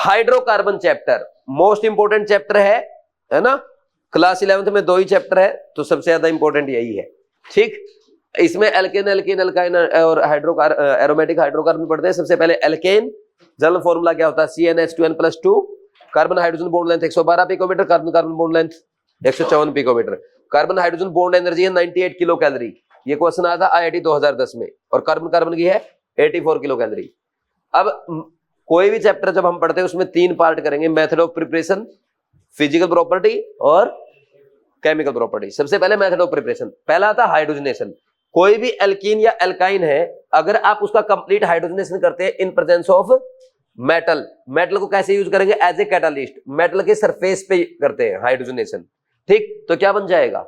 Hydrocarbon chapter most important chapter है ना। Class 11th में 2 ही चैप्टर है, तो सबसे ज्यादा इंपॉर्टेंट यही है। ठीक, इसमें एल्केन एल्कीन एल्काइन और एरोमेटिक हाइड्रोकार्बन पढ़ते हैं। सबसे पहले एल्केन, जनरल फॉर्मूला क्या होता है, CnH2n+2, carbon hydrogen bond length 112 picometre, carbon carbon bond length 154 picometre, carbon hydrogen bond energy है 98 किलो कैलोरी। ये क्वेश्चन आया था IIT 2010 में, और कार्बन कार्बन की है 84 किलो कैलोरी। अब कोई भी चैप्टर जब हम पढ़ते हैं उसमें 3 पार्ट करेंगे, method of preparation, physical property और केमिकल प्रॉपर्टी। सबसे पहले मेथड ऑफ प्रिपरेशन, पहला आता है हाइड्रोजनेशन। कोई भी एल्कीन या एल्काइन है, अगर आप उसका कंप्लीट हाइड्रोजनेशन करते हैं in presence of metal, metal को कैसे यूज करेंगे, एज ए कैटालिस्ट, मेटल के सरफेस पे करते हैं हाइड्रोजनेशन। ठीक, तो क्या बन जाएगा,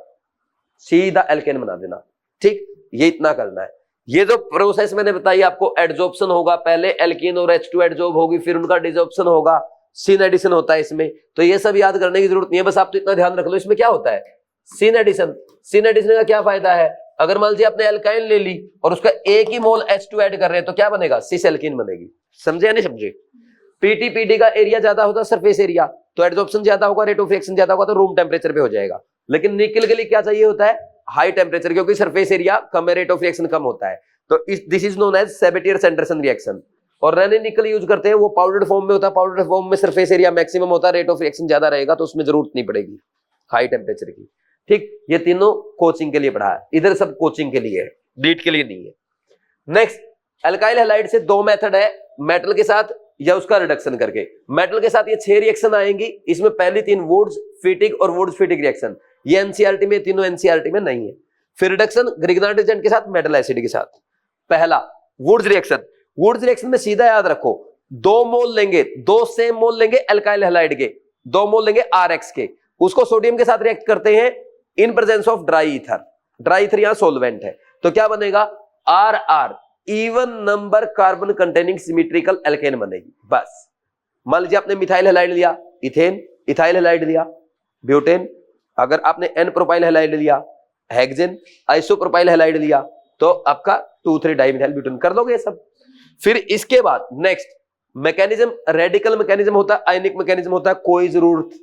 सीधा एल्केन बना देना। ठीक, ये इतना करना है। ये जो प्रोसेस मैंने बताई आपको, एडजॉर्प्शन होगा, पहले एल्कीन और H2 एडजॉर्ब होगी, फिर उनका डिसॉर्प्शन होगा, सीन एडिशन होता है इसमें। तो ये सब याद करने की जरूरत नहीं है, बस आप तो इतना ध्यान रख लो इसमें क्या होता है, सीन एडिशन। सीन एडिशन का क्या फायदा है, अगर मान लीजिए आपने एल्काइन ले ली और उसका एक ही मोल H2 ऐड कर रहे हैं तो क्या बनेगा, सिस एल्कीन बनेगी। समझे या नहीं समझे। पीटी का एरिया ज्यादा होता है, सरफेस एरिया, तो एडजॉर्प्शन ज्यादा होगा, रेट ऑफ रिएक्शन ज्यादा होगा, तो रूम टेम्परेचर पे हो जाएगा। लेकिन निकल के लिए क्या चाहिए होता है, हाई टेम्परेचर, क्योंकि सरफेस एरिया कम है, रेट ऑफ रिएक्शन कम होता है। तो this is known as Sabatier Senderens reaction. और रेने निकल यूज करते हैं, वो पाउडर्ड फॉर्म में होता है, पाउडर्ड फॉर्म में सरफेस एरिया मैक्सिमम होता है, रेट ऑफ रिएक्शन ज्यादा रहेगा, तो उसमें जरूरत नहीं पड़ेगी हाई टेम्परेचर की। ठीक, ये तीनों कोचिंग के लिए पढ़ा है, इधर सब कोचिंग के लिए है, नीट के लिए नहीं है। नेक्स्ट, एल्काइल हैलाइड से 2 मेथड है, मेटल के साथ या उसका रिडक्शन करके। मेटल के साथ ये 6 रिएक्शन आएंगी, इसमें पहली 3 वुड्स फिटिक और वुड्स फिटिक रिएक्शन, ये एनसीईआरटी में, तीनों एनसीईआरटी में नहीं है। फिर रिडक्शन ग्रिग्नार्ड एजेंट के साथ, मेटल एसिड के साथ। पहला वुड्स रिएक्शन, वुड्स रिएक्शन में सीधा याद रखो, 2 मोल लेंगे, 2 सेम मोल लेंगे एल्काइल हैलाइड के, 2 मोल लेंगे RX के, उसको सोडियम के साथ रिएक्ट करते हैं in presence of dry ether. Dry ether यहां सोलवेंट है, तो क्या बनेगा, RR, even number carbon containing symmetrical alkane बनेगी। बस मान लीजिए आपने मिथाइल हैलाइड लिया, इथेन, इथाइल हैलाइड लिया, ब्यूटेन, अगर आपने एन प्रोपाइल हैलाइड लिया, हेक्सेन, आइसोप्रोपाइल हैलाइड लिया, तो आपका 2,3 डाइमिथाइल ब्यूटेन कर दोगे ये सब। फिर इसके बाद नेक्स्ट मैकेनिज्म, रेडिकल मैकेनिज्म होता है, आयनिक मैकेनिज्म होता है, कोई जरूरत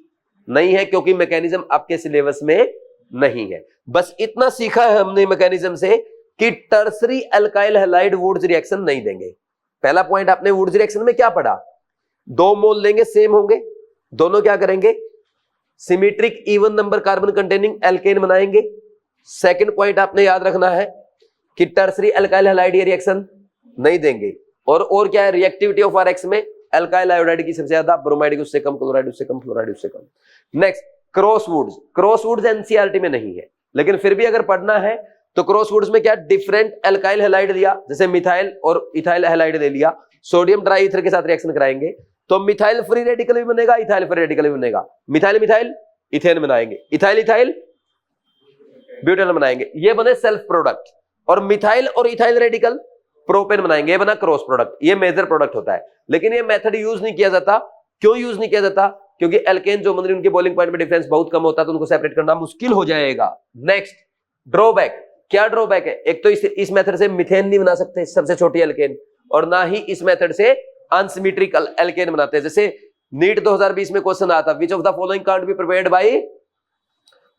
नहीं है क्योंकि मैकेनिज्म आपके सिलेबस में नहीं है। बस इतना सीखा है हमने मैकेनिज्म से कि tertiary alkyl halide Wurtz reaction नहीं देंगे। पहला पॉइंट आपने वुड्स रिएक्शन में क्या पढ़ा, 2 मोल लेंगे, सेम होंगे, दोनों क्या करेंगे, symmetric even number carbon containing alkane बनाएंगे। सेकंड पॉइंट आपने याद रखना है कि टर्सरी एल्काइल हैलाइड ये रिएक्शन नहीं देंगे। और क्या है, रिएक्टिविटी ऑफ RX में एल्काइल आयोडाइड की सबसे ज्यादा, ब्रोमाइड की उससे कम, क्लोराइड उससे कम, फ्लोराइड उससे कम। नेक्स्ट क्रॉसवुड्स, क्रॉसवुड्स एनसीईआरटी में नहीं है, लेकिन फिर भी अगर पढ़ना है तो क्रॉसवुड्स में क्या, डिफरेंट एल्काइल हैलाइड लिया, जैसे मिथाइल और इथाइल हैलाइड ले लिया, सोडियम ट्राई ईथर के साथ रिएक्शन कराएंगे तो मिथाइल फ्री रेडिकल भी बनेगा, इथाइल फ्री रेडिकल भी बनेगा। मिथाइल मिथाइल इथेन बनाएंगे, इथाइल इथाइल ब्यूटेन बनाएंगे, ये बने सेल्फ प्रोडक्ट। और मिथाइल और इथाइल रेडिकल प्रोपेन बनाएंगे, ये बना क्रॉस प्रोडक्ट, ये मेजर प्रोडक्ट होता है। लेकिन ये मेथड यूज नहीं किया जाता, क्यों यूज नहीं किया जाता, क्योंकि एल्केन जो उनके बॉइलिंग पॉइंट में डिफरेंस बहुत कम होता है, तो उनको सेपरेट करना मुश्किल हो जाएगा। नेक्स्ट ड्रॉबैक, क्या ड्रॉबैक है, एक तो इस मेथड से मिथेन नहीं बना सकते, सबसे छोटी एल्केन, और ना ही इस मेथड से अनसिमेट्रिकल एल्केन बनाते हैं। जैसे नीट 2020 में क्वेश्चन आता, which of the following can't be prepared by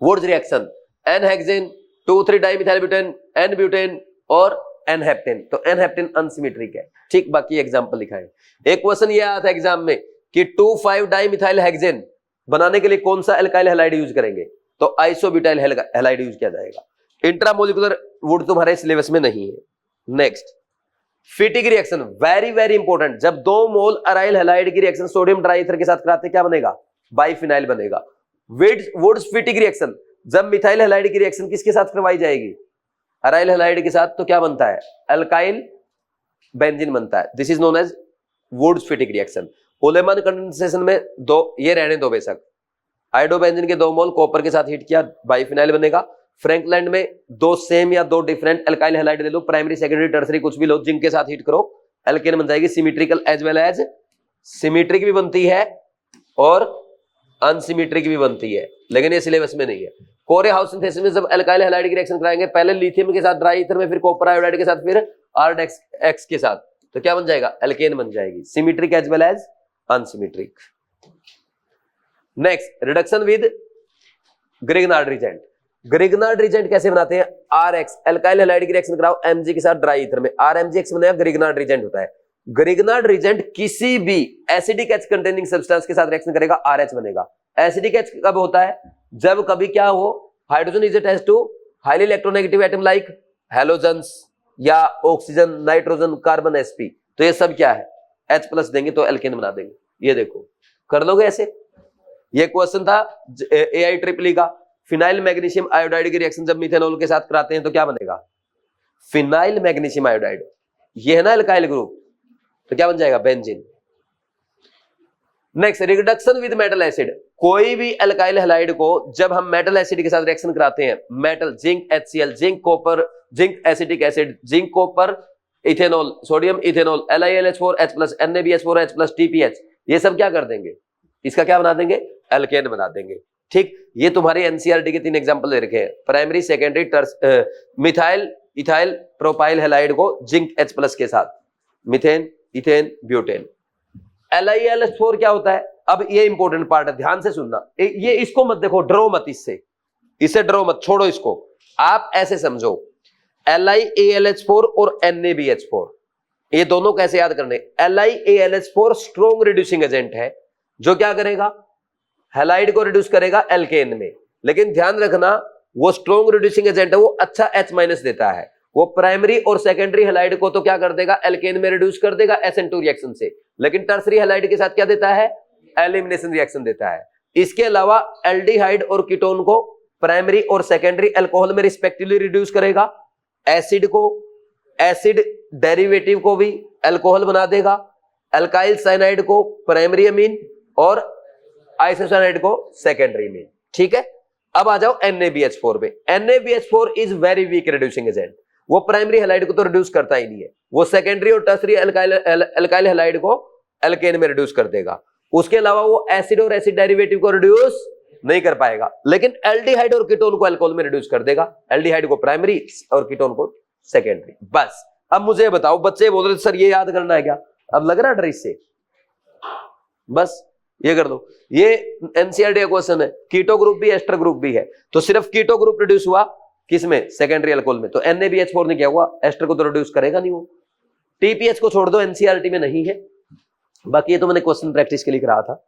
Wurtz reaction, n hexane, 2,3 dimethyl butane, n butane और एन हेप्टेन। तो एन हेप्टेन अनसिमेट्रिक है। ठीक, बाकी एग्जांपल लिखा है। एक क्वेश्चन ये आया था एग्जाम में कि 2,5 डाइमिथाइल हेक्सेन बनाने के लिए कौन सा एल्काइल हैलाइड यूज करेंगे, तो आइसोब्यूटाइल हैलाइड यूज किया जाएगा। इंट्रामोलिकुलर वुड तुम्हारे सिलेबस में नहीं है। Next फिटिक reaction, very very important, जब 2 मोल अराइल हैलाइड की रिएक्शन सोडियम ट्राइथर के साथ कराते क्या बनेगा, बाइफिनाइल बनेगा। वुड्स फिटिक रिएक्शन, जब मिथाइल हैलाइड की रिएक्शन किसके साथ करवाई जाएगी, अराइल हैलाइड के साथ, तो क्या बनता है, अल्काइल बेंजीन बनता है। This is known as Wurtz Fittig reaction. Ullmann condensation में 2, ये रहने दो बेशक, आयोडोबेंजीन के 2 मोल कॉपर के साथ हीट किया, बाइफिनाइल बनेगा। फ्रैंकलैंड में 2 सेम या 2 डिफरेंट एल्काइल हैलाइड ले लो, प्राइमरी सेकेंडरी टर्सरी कुछ भी लो, जिंक के साथ हीट करो, एल्केन बन जाएगी। Symmetrical as well as symmetric भी बनती है और अनसिमेट्रिक भी बनती है, लेकिन ये सिलेबस में नहीं है। कोरे हाउस सिंथेसिस में जब एल्काइल हैलाइड की रिएक्शन कराएंगे, पहले लिथियम के साथ ड्राई ईथर में, फिर कॉपर आयोडाइड के साथ, फिर RX के साथ, तो क्या बन जाएगा, एल्केन बन जाएगी। Symmetric as well as unsymmetric. Next, reduction with Grignard reagent. Grignard reagent कैसे बनाते हैं? RX एल्काइल हैलाइड की रिएक्शन कराओ Mg के साथ ड्राई ईथर में, RMgX बनेगा, ग्रिग्नार्ड रिजेंट होता है। ग्रिग्नार्ड रिजेंट किसी भी एसिडिक H कंटेनिंग सब्सटेंस के साथ रिएक्शन करेगा, RH बनेगा। एसिडिक H कब होता है? जब कभी क्या हो, hydrogen is attached to highly electronegative atom like halogens या ऑक्सीजन, नाइट्रोजन, कार्बन, sp। तो ये सब क्या है? H+ देंगे तो एल्केन बना देंगे। ये देखो, कर लोगे ऐसे। ये क्वेश्चन था AIEEE का। फिनाइल मैग्नीशियम आयोडाइड की रिएक्शन जब मिथेनॉल के साथ कराते हैं तो क्या बनेगा? Phenyl magnesium iodide. ये है ना एल्काइल ग्रुप, तो क्या बन जाएगा? Benzene. Next, reduction with metal acid. कोई भी एल्काइल हैलाइड को जब हम मेटल एसिड के साथ रिएक्शन कराते हैं, metal, zinc HCl, zinc copper, zinc acetic acid, zinc copper, ethanol, sodium ethanol, LiLH4 H+, NaBH4 H+, TPH, ये सब क्या कर देंगे? इसका क्या बना देंगे? एल्केन बना देंगे। ठीक, ये तुम्हारे NCERT के 3 एग्जांपल दे रखे हैं, primary, secondary, methyl ethyl propyl halide को जिंक H+ के साथ, मीथेन, इथेन, ब्यूटेन। LiLH4 क्या होता है? अब ये इंपॉर्टेंट पार्ट है, ध्यान से सुनना। ये इसको मत देखो, डरो मत, इससे डरो मत, छोड़ो इसको। आप ऐसे समझो, LiAlH4 और NaBH4, ये दोनों कैसे याद करने? LiAlH4 स्ट्रॉन्ग रिड्यूसिंग एजेंट है, जो क्या करेगा? हैलाइड को रिड्यूस करेगा एल्केन में। लेकिन ध्यान रखना, वो स्ट्रॉन्ग रिड्यूसिंग एजेंट है, वो अच्छा H- देता है। वो प्राइमरी और सेकेंडरी हैलाइड को तो क्या कर देगा? एल्केन में रिड्यूस कर देगा SN2 रिएक्शन से। लेकिन टर्सरी हैलाइड के साथ क्या देता है? एलिमिनेशन रिएक्शन देता है। इसके अलावा एल्डिहाइड और कीटोन को प्राइमरी और सेकेंडरी अल्कोहल में रिस्पेक्टिवली रिड्यूस करेगा। एसिड को, एसिड डेरिवेटिव को भी अल्कोहल बना देगा। अल्काइल साइनाइड को प्राइमरी अमीन और आइसोसाइनाइड को सेकेंडरी में। ठीक है, अब आ जाओ NaBH4 पे। NaBH4 is very weak reducing agent. वो प्राइमरी हैलाइड को तो रिड्यूस करता ही नहीं है, वो सेकेंडरी और टर्सरी अल्काइल हैलाइड को एल्केन में रिड्यूस कर देगा। उसके अलावा वो एसिड और एसिड डेरिवेटिव को रिड्यूस नहीं कर पाएगा, लेकिन एल्डिहाइड और कीटोन को अल्कोहल में रिड्यूस कर देगा। एल्डिहाइड को प्राइमरी और कीटोन को सेकेंडरी। बस अब मुझे बताओ, बच्चे बोल रहे सर ये याद करना है क्या? अब लग रहा डर इससे? बस ये कर दो। ये NCERT का क्वेश्चन है, कीटो ग्रुप भी एस्टर ग्रुप भी है, तो सिर्फ कीटो ग्रुप रिड्यूस हुआ किसमें? सेकेंडरी अल्कोहल में। तो NaBH4 ने क्या हुआ? एस्टर को तो रिड्यूस करेगा नहीं वो। TPH को छोड़ दो, NCERT में नहीं है। बाकी ये तो मैंने क्वेश्चन प्रैक्टिस के लिए करा था।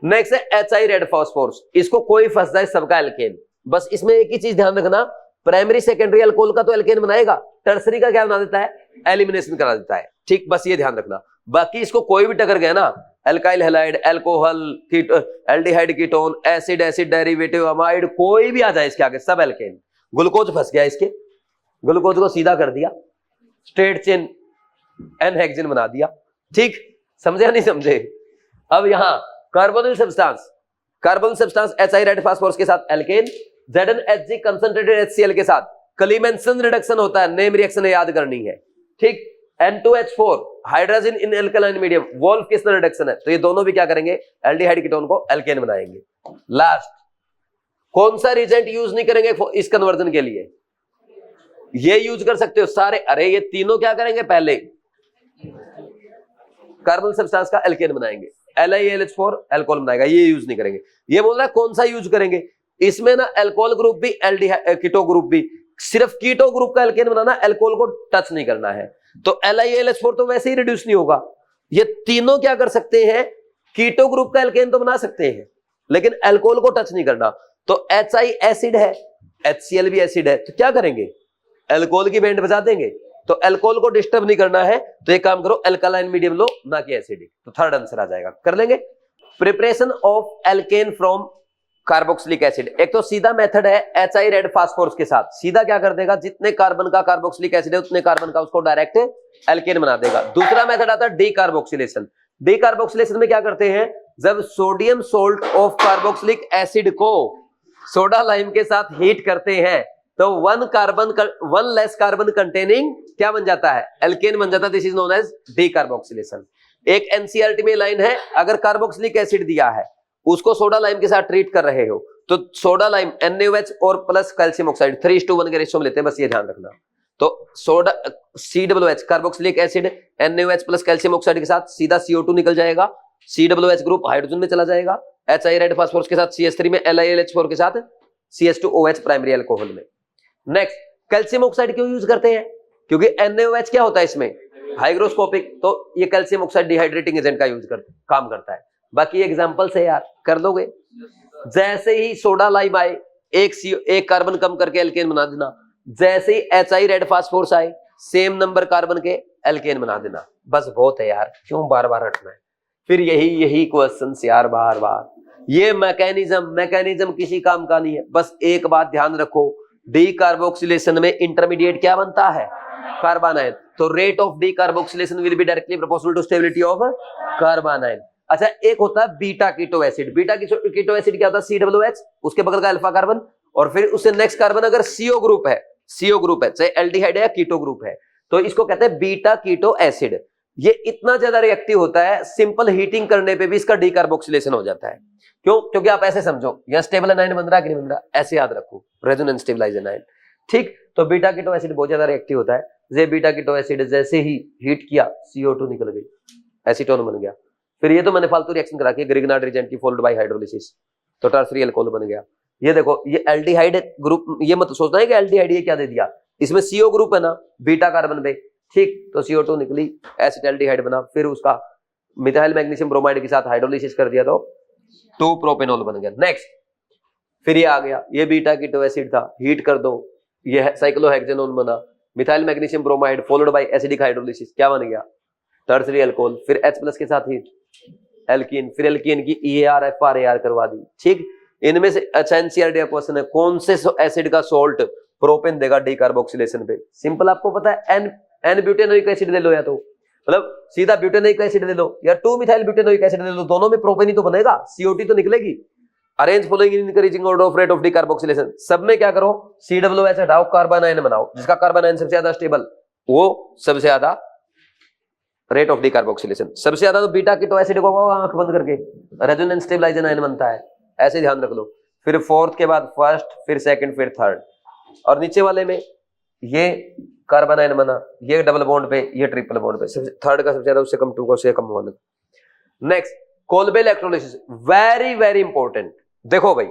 नेक्स्ट है HI रेड फास्फोरस। इसको कोई फंस जाए, सबका एल्केन। बस इसमें एक ही चीज ध्यान रखना, प्राइमरी सेकेंडरी अल्कोहल का तो एल्केन बनाएगा, टर्सरी का क्या बना देता है? एलिमिनेशन करा देता है। ठीक, बस ये ध्यान रखना। बाकी इसको कोई भी टकर गया ना, alkyl halide, alcohol, aldehyde, ketone, acid, acid derivative, amide, कोई भी आ जाए इसके आगे, सब एल्केन। ग्लूकोज फंस गया इसके, ग्लूकोज को सीधा कर दिया, स्ट्रेट चेन N-हेक्सेन बना दिया। ठीक, समझे या नहीं समझे? अब यहां carbonyl substance HI red phosphorus के साथ एल्केन, ZnHg कंसंट्रेटेड HCl के साथ क्लीमेंसन रिडक्शन होता है, नेम रिएक्शन याद करनी है। ठीक, N2H4 hydrogen in alkaline medium, Wolff Kishner reduction है, तो ये दोनों भी क्या करेंगे? एल्डिहाइड कीटोन को एल्केन बनाएंगे। लास्ट, कौन सा रिजेंट यूज नहीं करेंगे इस कन्वर्जन के लिए? ये यूज कर सकते हो सारे। अरे ये तीनों क्या करेंगे? पहले कार्बन सब्सटेंस का एल्केन बनाएंगे, LiAlH4 अल्कोहल बनाएगा, ये यूज नहीं करेंगे। ये बोल रहा है कौन सा यूज करेंगे? इसमें ना अल्कोहल ग्रुप भी, कीटो ग्रुप भी, सिर्फ कीटो ग्रुप का एल्केन बनाना, अल्कोहल को टच नहीं करना है। तो LiAlH4 तो वैसे ही रिड्यूस नहीं होगा। ये तीनों क्या कर सकते हैं? कीटो ग्रुप का एल्केन तो बना सकते हैं, लेकिन अल्कोहल को टच नहीं करना। तो HI एसिड है, HCl भी एसिड है, तो क्या करेंगे? अल्कोहल की बैंड बजा देंगे। तो अल्कोहल को डिस्टर्ब नहीं करना है, तो एक काम करो, अल्कालाइन मीडियम लो, ना कि एसिडिक। तो थर्ड आंसर आ जाएगा, कर लेंगे। Preparation of alkene from carboxylic acid. एक तो सीधा मेथड है HI रेड फास्फोरस के साथ, सीधा क्या कर देगा? जितने कार्बन का कार्बोक्सिलिक एसिड है उतने कार्बन का उसको डायरेक्ट एल्केन बना देगा। दूसरा मेथड आता है डीकार्बोक्सिलेशन। डीकार्बोक्सिलेशन में क्या करते हैं? जब sodium salt of carboxylic acid को सोडा लाइम के साथ हीट करते हैं, तो वन लेस कार्बन कंटेनिंग क्या बन जाता है? एल्केन बन जाता है। This is known as decarboxylation. एक NCERT में लाइन है, अगर कार्बोक्सिलिक एसिड दिया है, उसको सोडा लाइम के साथ ट्रीट कर रहे हो, तो सोडा लाइम NaOH और प्लस कैल्शियम ऑक्साइड 3:1 के रेशियो में लेते हैं, बस ये ध्यान रखना। तो soda COOH carboxylic acid NaOH plus calcium oxide के साथ सीधा CO2 निकल जाएगा, COOH ग्रुप हाइड्रोजन में चला जाएगा, HI रेड फास्फोरस के साथ CH3 में, LiLH4 के साथ CH2OH प्राइमरी अल्कोहल में। नेक्स्ट, कैल्शियम ऑक्साइड क्यों यूज करते हैं? क्योंकि NaOH क्या होता है इसमें, हाइग्रोस्कोपिक, तो ये कैल्शियम ऑक्साइड डिहाइड्रेटिंग एजेंट का काम करता है। बाकी एग्जांपल से यार कर दोगे, जैसे ही सोडा लाइम आए एक कार्बन कम करके एल्केन बना देना, जैसे ही HI रेड फास्फोरस आए सेम नंबर कार्बन के एल्केन बना देना, बस बहुत है यार, क्यों बार बार हटना है? फिर यही क्वेश्चंस यार बार बार, ये मैकेनिज्म किसी काम का नहीं है। बस एक बात ध्यान रखो, डी कार्बोक्सिलेशन में इंटरमीडिएट क्या बनता है, कार्बोनाइल, तो rate of decarboxylation will be directly proportional to stability of carbonyl. अच्छा, एक होता है beta keto acid, beta keto acid क्या होता है, COOH, उसके बगल का अल्फा कार्बन, और फिर उससे नेक्स्ट कार्बन अगर CO ग्रुप है, चाहे एल्डिहाइड है या कीटो ग्रुप है, तो इसको कहते हैं बीटा कीटो एसिड। ये इतना ज्यादा रिएक्टिव होता है, सिंपल हीटिंग करने पे भी इसका डीकार्बोक्सिलेशन हो जाता है। क्यों? क्योंकि आप ऐसे समझो, यहां स्टेबल एनाइन बन रहा है कि नहीं बन रहा, ऐसे याद रखो, रेजोनेंस स्टेबलाइज एनाइन। ठीक, तो बीटा कीटो एसिड बहुत ज्यादा रिएक्टिव होता है। ये बीटा कीटो एसिड जैसे ही हीट किया CO2 निकल गई, एसीटोन बन गया। फिर ये तो मैंने फालतू रिएक्शन करा के ग्रिग्नार्ड रिएजेंट की फॉलोड बाय हाइड्रोलिसिस, तो टर्सरी अल्कोहल बन गया। ये देखो, ये एल्डिहाइड ग्रुप, ये मत सोचना है कि एल्डिहाइड ये क्या दे दिया, इसमें CO ग्रुप है ना, बीटा कार्बन पे, ठीक, तो CO2 निकली, एसिटाल्डिहाइड बना, फिर उसका मिथाइल मैग्नीशियम ब्रोमाइड के साथ हाइड्रोलिसिस कर दिया तो 2 प्रोपेनॉल बन गया। नेक्स्ट, फिर ये आ गया, ये बीटा कीटो एसिड था, हीट कर दो, ये साइक्लोहेक्सेनोन बना, methyl magnesium bromide followed by acidic hydrolysis, क्या बन गया, टर्सरी अल्कोहल, फिर H+ के साथ हीट, एल्कीन, फिर एल्कीन की EAR FRAR करवा दी। ठीक, इनमें से अच्छा NCERT का क्वेश्चन है, कौन से एसिड का सोल्ट प्रोपेन देगा डीकार्बोक्सिलेशन पे? सिंपल, आपको पता है, एन ब्यूटेनोइक एसिड ले लो, या तो मतलब सीधा ब्यूटेनोइक एसिड ले लो, या 2 मिथाइल ब्यूटेनोइक एसिड ले लो, दोनों में प्रोपेन ही तो बनेगा, COT तो निकलेगी। Arrange following in increasing order of rate of decarboxylation, सब में क्या करो, COOH हटाओ, कार्बोनाइन बनाओ, जिसका कार्बोनाइन सबसे ज्यादा स्टेबल, वो सबसे ज्यादा रेट ऑफ डीकार्बोक्सिलेशन। सबसे ज्यादा तो बीटा कीटो एसिड को आंख बंद करके रेजोनेंस स्टेबलाइज एनाइन बनता है, ऐसे ध्यान रख लो। फिर फोर्थ के बाद फर्स्ट, फिर सेकंड, फिर थर्ड, और नीचे वाले में ये कार्बोनाइन बना, ये डबल बॉन्ड पे, ये ट्रिपल बॉन्ड पे, थर्ड का सबसे ज्यादा, उससे कम 2 का, उससे कम 1। Next, Kolbe electrolysis, very very important. देखो भाई,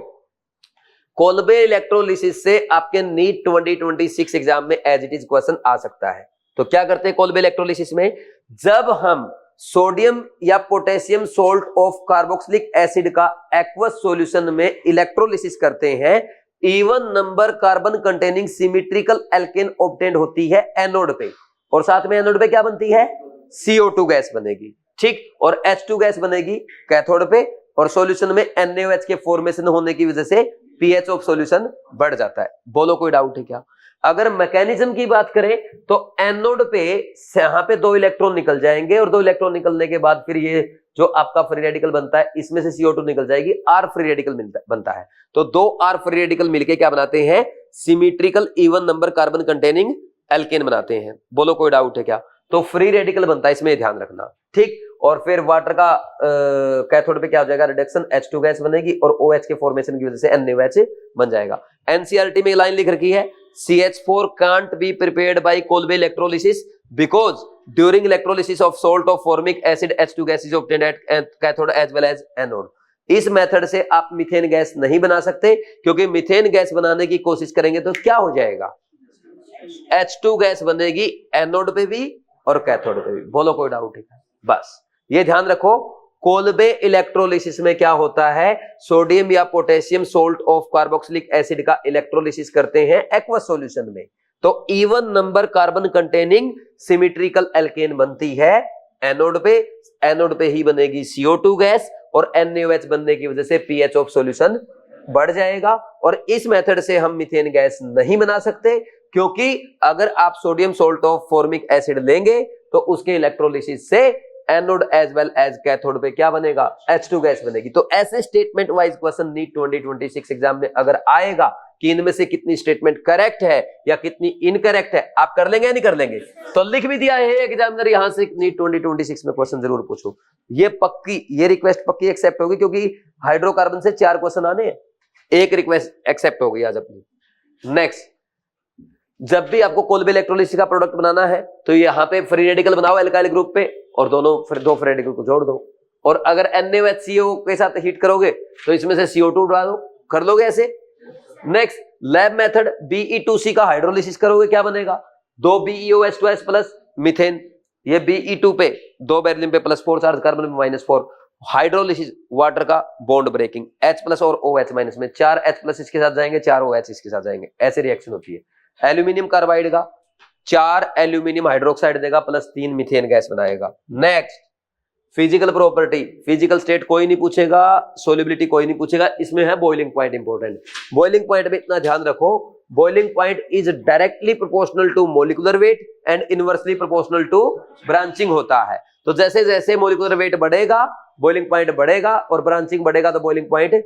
कोल्बे इलेक्ट्रोलिसिस से आपके नीट 2026 एग्जाम में एज इट इज क्वेश्चन आ सकता है। तो क्या करते हैं कोल्बे इलेक्ट्रोलिसिस में, जब हम सोडियम या potassium salt of carboxylic acid का एक्वस सॉल्यूशन में इलेक्ट्रोलिसिस करते हैं, even number carbon containing symmetrical alkane obtained होती है एनोड पे, और साथ में एनोड पे क्या बनती है, CO2 गैस बनेगी। ठीक, और H2 गैस बनेगी कैथोड पे, और सॉल्यूशन में NaOH के फॉर्मेशन होने की वजह से pH ऑफ सॉल्यूशन बढ़ जाता है। बोलो, कोई डाउट है क्या? अगर मैकेनिज्म की बात करें तो एनोड पे यहां पे 2 इलेक्ट्रॉन निकल जाएंगे, और 2 इलेक्ट्रॉन निकलने के बाद फिर ये जो आपका फ्री रेडिकल बनता है, इसमें से CO2 निकल जाएगी, R फ्री रेडिकल बनता है। तो 2 R फ्री रेडिकल मिलके क्या बनाते हैं, symmetrical even number carbon containing alkane बनाते हैं। बोलो, कोई डाउट है क्या? तो फ्री रेडिकल बनता है, इसमें ध्यान रखना। ठीक, और फिर वाटर का कैथोड पे क्या हो जाएगा, रिडक्शन, H2 गैस बनेगी, और OH के फॉर्मेशन की वजह से NaOH बन जाएगा। NCERT में लाइन लिख रखी है, CH4 can't be prepared by Kolbe electrolysis because during electrolysis of salt of formic acid H2 gas is obtained at cathode as well as anode। इस मेथड से आप मीथेन गैस नहीं बना सकते, क्योंकि मीथेन गैस बनाने की कोशिश करेंगे तो क्या हो जाएगा, H2 गैस बनेगी एनोड पे भी और कैथोड पे भी। बोलो, कोई डाउट है? बस ये ध्यान रखो, कोल्बे इलेक्ट्रोलिसिस में क्या होता है, सोडियम या potassium salt of carboxylic acid का इलेक्ट्रोलिसिस करते हैं एक्वस सॉल्यूशन में, तो even number carbon containing symmetrical alkane बनती है एनोड पे, एनोड पे ही बनेगी CO2 गैस, और NaOH बनने की वजह से pH ऑफ सॉल्यूशन बढ़ जाएगा। और इस मेथड से हम मीथेन गैस नहीं बना सकते, क्योंकि अगर आप sodium salt of formic acid लेंगे तो उसके इलेक्ट्रोलिसिस से anode as well as cathode पे क्या बनेगा, H2 गैस बनेगी। तो ऐसे statement wise question NEET 2026 exam में अगर आएगा कि इनमें से कितनी स्टेटमेंट करेक्ट है या कितनी इनकरेक्ट है, आप कर लेंगे या नहीं कर लेंगे? तो लिख भी दिया है एग्जामिनर, यहां से नीट 2026 में क्वेश्चन जरूर पूछो। ये पक्की, ये रिक्वेस्ट पक्की एक्सेप्ट होगी, क्योंकि हाइड्रोकार्बन से 4 क्वेश्चन आने हैं, एक रिक्वेस्ट एक्सेप्ट हो गई आज अपनी। नेक्स्ट, जब भी आपको कोल्बे इलेक्ट्रोलिसिस का प्रोडक्ट बनाना है तो यहाँ पे फ्री रेडिकल बनाओ एल्काइल ग्रुप पे और दो फ्री रेडिकल को जोड़ दो, और अगर NaOHCO के साथ हीट करोगे तो इसमें से CO2 उड़ा दो, कर लोगे ऐसे। नेक्स्ट लैब मेथड Be2C का हाइड्रोलिसिस करोगे, क्या बनेगा, 2 BeOH2S प्लस मीथेन, ये Be2 पे 2 बेरिलियम पे +4 चार्ज, कार्बन पे -4, हाइड्रोलिसिस वाटर का बॉन्ड ब्रेकिंग, H प्लस और OH माइनस में 4 H प्लस इसके साथ जाएंगे, 4 OH इसके साथ जाएंगे, ऐसे रिएक्शन होती है। एल्यूमिनियम कार्बाइड का 4 एल्यूमिनियम हाइड्रोक्साइड देगा +3 मीथेन गैस बनाएगा। Next physical property, physical state कोई नहीं पूछेगा, सोल्युबिलिटी कोई नहीं पूछेगा, इसमें है boiling point important. Boiling point में इतना ध्यान रखो, boiling point is directly proportional to molecular weight and inversely proportional to branching होता है। तो जैसे जैसे मॉलिक्यूलर वेट बढ़ेगा बॉइलिंग पॉइंट बढ़ेगा, और ब्रांचिंग बढ़ेगा तो बॉइलिंग पॉइंट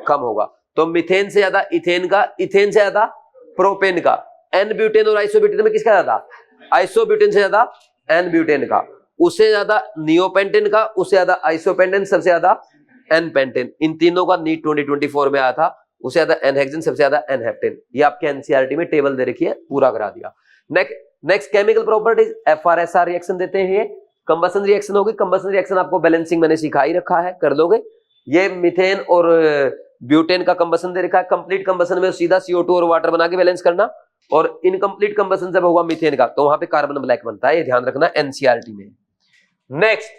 कम होगा। तो मीथेन से ज्यादा इथेन का, इथेन से ज्यादा प्रोपेन का, एन ब्यूटेन और आइसोब्यूटेन में किसका ज्यादा, आइसोब्यूटेन से ज्यादा एन ब्यूटेन का, उससे ज्यादा नियोपेंटेन का, उससे ज्यादा आइसोपेंटेन, सबसे ज्यादा एन पेंटेन। इन तीनों का नीट 2024 में आया था, उससे ज्यादा एन हेक्सेन, सबसे ज्यादा एन हेप्टेन। ये आपके एनसीईआरटी में टेबल दे रखी है, पूरा करा दिया। Next chemical properties, FR-SR reaction देते हैं, ये कंबसन रिएक्शन होगी। कंबसन रिएक्शन आपको बैलेंसिंग मैंने सिखा ही रखा है, कर लोगे। ये मीथेन और ब्यूटेन का कंबसन दे रखा है। कंप्लीट कंबसन में सीधा CO2 और वाटर बना के बैलेंस करना, और इनकम्प्लीट कंबसन जब होगा मीथेन का तो वहां पे कार्बन ब्लैक बनता है, ये ध्यान रखना एनसीईआरटी में। Next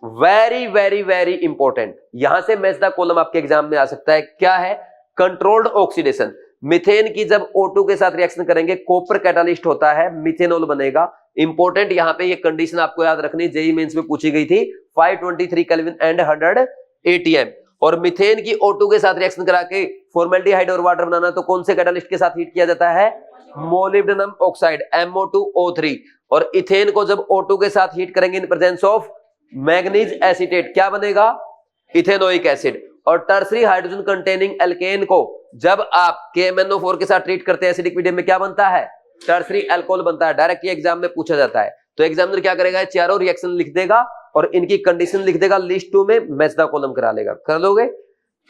very very very important, यहां से मैच द कॉलम आपके एग्जाम में आ सकता है, क्या है, कंट्रोल्ड ऑक्सीडेशन। मीथेन की जब O2 के साथ रिएक्शन करेंगे, कॉपर कैटालिस्ट होता है, मीथेनॉल बनेगा। इंपॉर्टेंट यहां पे ये कंडीशन आपको याद रखनी, जेईई मेंस में पूछी गई थी, 523 केल्विन एंड 100 ATM। और मीथेन की O2 के साथ रिएक्शन करा के फॉर्मेल्डिहाइड और वाटर बनाना, तो कौन से कैटालिस्ट के साथ हीट किया जाता है, मोलिब्डेनम ऑक्साइड MO2O3। और इथेन को जब O2 के साथ हीट करेंगे इन प्रेजेंस ऑफ मैग्नीज एसीटेट, क्या बनेगा, इथेनोइक एसिड। और टर्सरी हाइड्रोजन कंटेनिंग एल्केन को जब आप KMnO4 के साथ ट्रीट करते हैं एसिडिक मीडियम में, क्या बनता है, टर्सरी अल्कोहल बनता है। डायरेक्ट ये एग्जाम में पूछा जाता है, तो एग्जामिनर क्या करेगा, चारों रिएक्शन लिख देगा और इनकी कंडीशन लिख देगा, लिस्ट 2 में मैच द कॉलम करा लेगा, कर लोगे।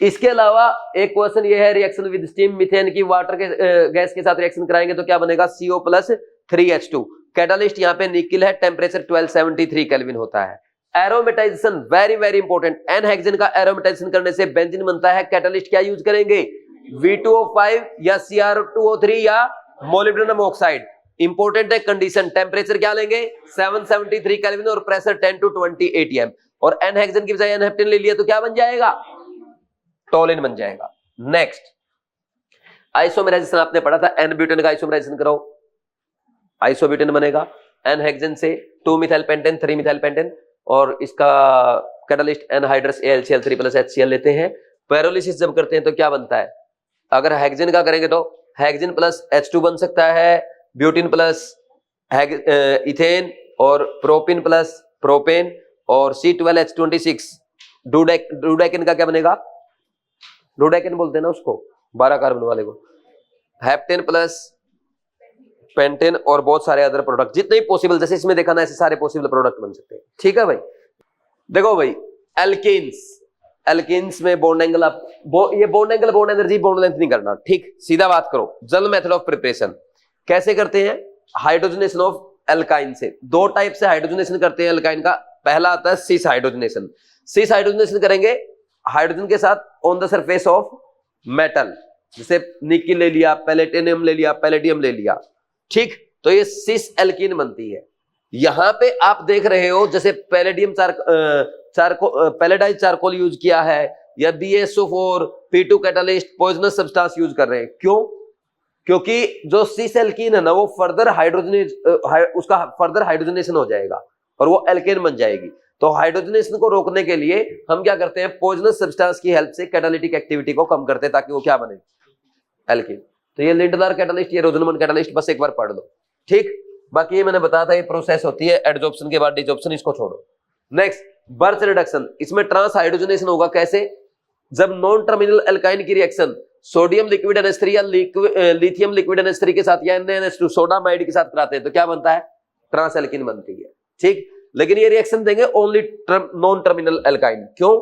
इसके अलावा एक क्वेश्चन ये है, रिएक्शन विद स्टीम, मीथेन की वाटर के गैस के साथ रिएक्शन कराएंगे तो क्या बनेगा, CO+3H2। कैटालिस्ट यहाँ पे निकिल है, टेम्परेचर 1273 केल्विन होता है। Aromatization very very important, n hexane का एरोमेटाइजेशन करने से बेंजीन बनता है। कैटालिस्ट क्या यूज करेंगे, V2O5 या Cr2O3 या मोलिब्डेनम ऑक्साइड। इंपॉर्टेंट है कंडीशन, टेम्परेचर क्या लेंगे 773 केल्विन और प्रेशर 10 to 20 ATM। और एन हेक्सेन की बजाय एन हेप्टेन ले लिया तो क्या बन जाएगा, टोलिन बन जाएगा। नेक्स्ट आइसोमेराइजेशन आपने पढ़ा था, एन ब्यूटेन का आइसोमेराइजेशन करो, आइसोब्यूटेन बनेगा। एन हेक्सेन से 2 मिथाइल पेंटेन 3 मिथाइल पेंटेन, और इसका कैटालिस्ट एनहाइड्रस AlCl3+HCl लेते हैं। पैरोलिसिस जब करते हैं तो क्या बनता है, अगर हेक्सेन का करेंगे तो हेक्सेन प्लस H2 बन सकता है, ब्यूटिन प्लस इथेन, और प्रोपिन प्लस प्रोपेन, और C12H26 डूडेकिन का क्या बनेगा, डूडेकिन बोलते हैं ना उसको, 12 कार्बन वाले को, हेप्टेन प्लस पेंटेन, और बहुत सारे अदर प्रोडक्ट, जितने ही पॉसिबल, जैसे इसमें देखा ना, ऐसे सारे पॉसिबल प्रोडक्ट बन सकते हैं। ठीक है भाई, देखो भाई एल्केन्स, एल्केन्स में बॉन्ड एंगल आप ये bond angle, bond energy, bond length नहीं करना, ठीक, सीधा बात करो। जनरल मेथड ऑफ प्रिपरेशन कैसे करते हैं, हाइड्रोजनेशन ऑफ एल्काइन से। 2 टाइप से हाइड्रोजनेशन करते हैं एल्काइन का, पहला आता है सिस हाइड्रोजनेशन। सिस हाइड्रोजनेशन करेंगे हाइड्रोजन के साथ on the surface of metal, जैसे निकिल ले लिया, पैलेटिनियम ले लिया, पैलेडियम ले लिया, ठीक, तो ये सिस एल्कीन बनती है। यहां पे आप देख रहे हो जैसे पैलेडियम पैलेडाइज चारकोल यूज किया है, या BaSO4 P2 catalyst poisonous substance use कर रहे हैं। क्यों, क्योंकि जो सिस एल्कीन है ना, वो फर्दर उसका फर्दर हाइड्रोजनेशन हो जाएगा और वो एल्केन बन जाएगी। तो हाइड्रोजनेशन को रोकने के लिए हम क्या करते हैं, पॉइजनस सब्सटेंस की हेल्प से कैटालिटिक एक्टिविटी को कम करते हैं, ताकि वो क्या बने, एल्केन। तो ये लिंडनर कैटालिस्ट, ये रोजनमैन कैटालिस्ट, बस एक बार पढ़ लो, ठीक। बाकी ये मैंने बताया था, ये प्रोसेस होती है एडजॉर्प्शन के बाद डिसॉर्प्शन, इसको छोड़ो। नेक्स्ट बर्च रिडक्शन, इसमें ट्रांस हाइड्रोजनेशन होगा। कैसे, जब नॉन टर्मिनल एल्काइन की रिएक्शन सोडियम लिक्विड NH3 या लिथियम लिक्विड NH3 के साथ या NaNH2 सोडामाइड के साथ कराते हैं तो क्या बनता है, ट्रांस एल्कीन बनती है, ठीक। लेकिन ये रिएक्शन देंगे ओनली नॉन टर्मिनल एल्काइन। क्यों,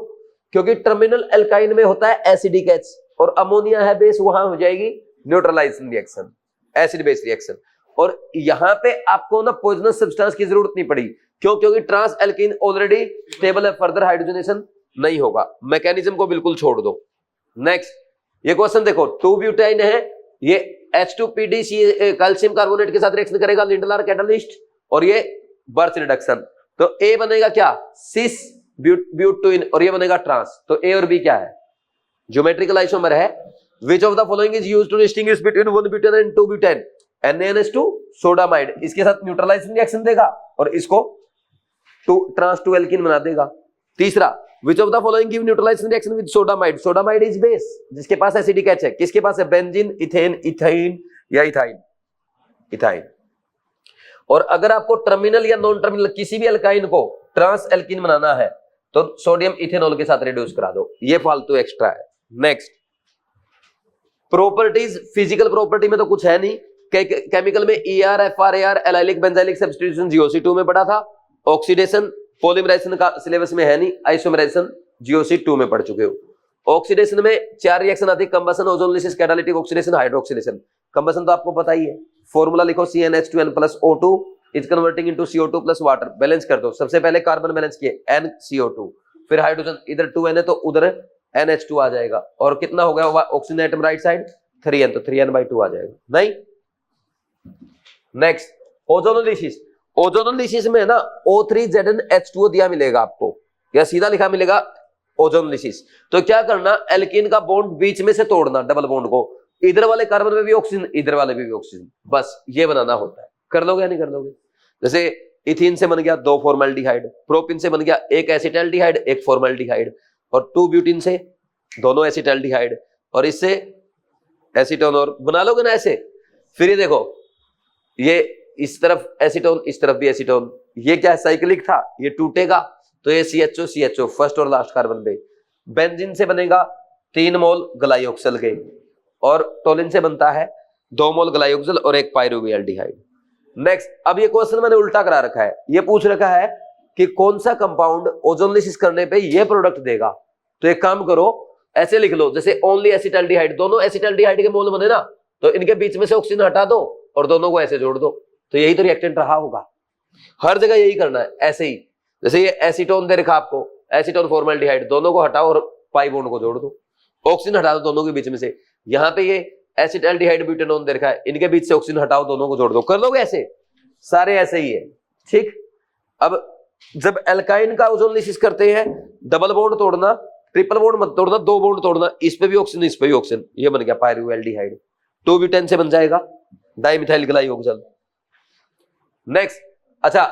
क्योंकि टर्मिनल एल्काइन में होता है एसिडिक H, और अमोनिया है बेस, वहां हो जाएगी neutralization reaction, acid base reaction. और यहाँ पे आपको ना पॉइजनस सब्सटेंस की जरूरत नहीं पड़ी। क्यों? क्योंकि ट्रांस एल्कीन ऑलरेडी स्टेबल है, फर्दर हाइड्रोजनेशन नहीं होगा। मैकेनिज्म को बिल्कुल छोड़ दो। नेक्स्ट ये क्वेश्चन देखो, 2 ब्यूटाइन है, ये H2PDC कैल्शियम कार्बोनेट के साथ रिएक्शन करेगा, लिंडलार कैटलिस्ट, और ये बर्थ रिडक्शन। तो ए बनेगा क्या? सिस ब्यूटोइन, और ये बनेगा ट्रांस। तो ए और बी क्या है? ज्योमेट्रिकल आइसोमर है। Which of the following is used to distinguish between 1 butane and 2 butane? NaNH2 sodamide, इसके साथ न्यूट्रलाइजिंग रिएक्शन देगा और इसको ट्रांस 2 एल्कीन बना देगा। तीसरा, विच of the following give neutralising reaction with sodamide? Sodamide is base जिसके पास एसिडिक एच है। किसके पास है? बेंजीन, इथेन, इथाइन या इथाइन? इथाइन। और अगर आपको टर्मिनल या नॉन टर्मिनल किसी भी एल्काइन को ट्रांस एल्कीन बनाना है तो सोडियम इथेनॉल के साथ रिड्यूस करा दो, ये फालतू एक्स्ट्रा है। नेक्स्ट, प्रॉपर्टीज, फिजिकल प्रॉपर्टी में तो कुछ है नहीं। केमिकल में ER, FR, AR, allylic benzylic substitution GOC2 में पढ़ा था। ऑक्सीडेशन पॉलीमराइजेशन का सिलेबस में है नहीं, आइसोमराइजेशन GOC2 में पढ़ चुके हो। ऑक्सीडेशन में 4 रिएक्शन आती है, combustion, ozonolysis, catalytic oxidation, hydroxylation. Combustion तो आपको पता ही है, फॉर्मूला लिखो, CnH2n+O2 is converting into CO2 plus water. Balance कर दो, सबसे पहले कार्बन बैलेंस किए NCO2, फिर हाइड्रोजन, इधर 2n है तो उधर NH2 आ जाएगा, और कितना हो गया oxygen atom right side 3n, तो 3n/2 आ जाएगा। नहीं। Next, ozonolysis. ओजोनोलिसिस में ना O3Zn H2O दिया मिलेगा आपको, या सीधा लिखा मिलेगा ओजोनोलिसिस। तो क्या करना, एल्कीन का बॉन्ड बीच में से तोड़ना, डबल बॉन्ड को, इधर वाले कार्बन में भी ऑक्सीजन, इधर वाले में भी ऑक्सीजन, बस ये बनाना होता है। कर लोगे या नहीं कर लोगे? जैसे इथीन से बन गया 2 फॉर्मल्डिहाइड, प्रोपिन से बन गया 1 एसिटाल्डिहाइड 1 फॉर्मल्डिहाइड, और 2 ब्यूटीन से दोनों एसिटाल्डिहाइड, और इससे एसीटोन, और बना लोगे ना ऐसे। फिर ये देखो, ये इस तरफ एसीटोन, इस तरफ भी एसीटोन, ये क्या है? साइक्लिक था, ये टूटेगा तो ये CHO फर्स्ट और लास्ट कार्बन पे। बेंजीन से बनेगा 3 मोल ग्लाइऑक्सल के, और टोलिन से बनता है 2 मोल ग्लाइऑक्सल और 1 पायरुवेल्डिहाइड। नेक्स्ट, अब ये क्वेश्चन मैंने उल्टा करा रखा है, ये पूछ रखा है कि कौन सा कंपाउंड ओजोनलिसिस करने पे ये प्रोडक्ट देगा। तो एक काम करो, ऐसे लिख लो, जैसे ओनली एसिटाल्डिहाइड, दोनों एसिटाल्डिहाइड के मोल बने ना, तो इनके बीच में से ऑक्सीजन हटा दो और दोनों को ऐसे जोड़ दो, तो यही तो रिएक्टेंट रहा होगा। हर जगह यही करना है, ऐसे ही। जैसे ये एसीटोन दे रखा आपको, एसीटोन फॉर्मल्डिहाइड, दोनों को हटाओ और पाई बॉन्ड को जोड़ दो, ऑक्सीजन हटा दो दोनों के बीच में से। यहाँ पे ये एसिटाल्डिहाइड ब्यूटेनोन दे रखा है, इनके बीच से ऑक्सीजन हटाओ, दोनों को जोड़ दो। कर लोगे ऐसे? सारे ऐसे ही है, ठीक। अब जब एल्काइन का ओजोनलिसिस करते हैं, डबल बॉन्ड तोड़ना, ट्रिपल बॉन्ड मत तोड़ना, 2 बॉन्ड तोड़ना, इस पे भी ऑक्सीजन, इस पे भी ऑक्सीजन, ये बन गया पायरुवेल्डिहाइड। 2 ब्यूटेन से बन जाएगा डाइमिथाइल ग्लाइऑक्सल। नेक्स्ट, अच्छा,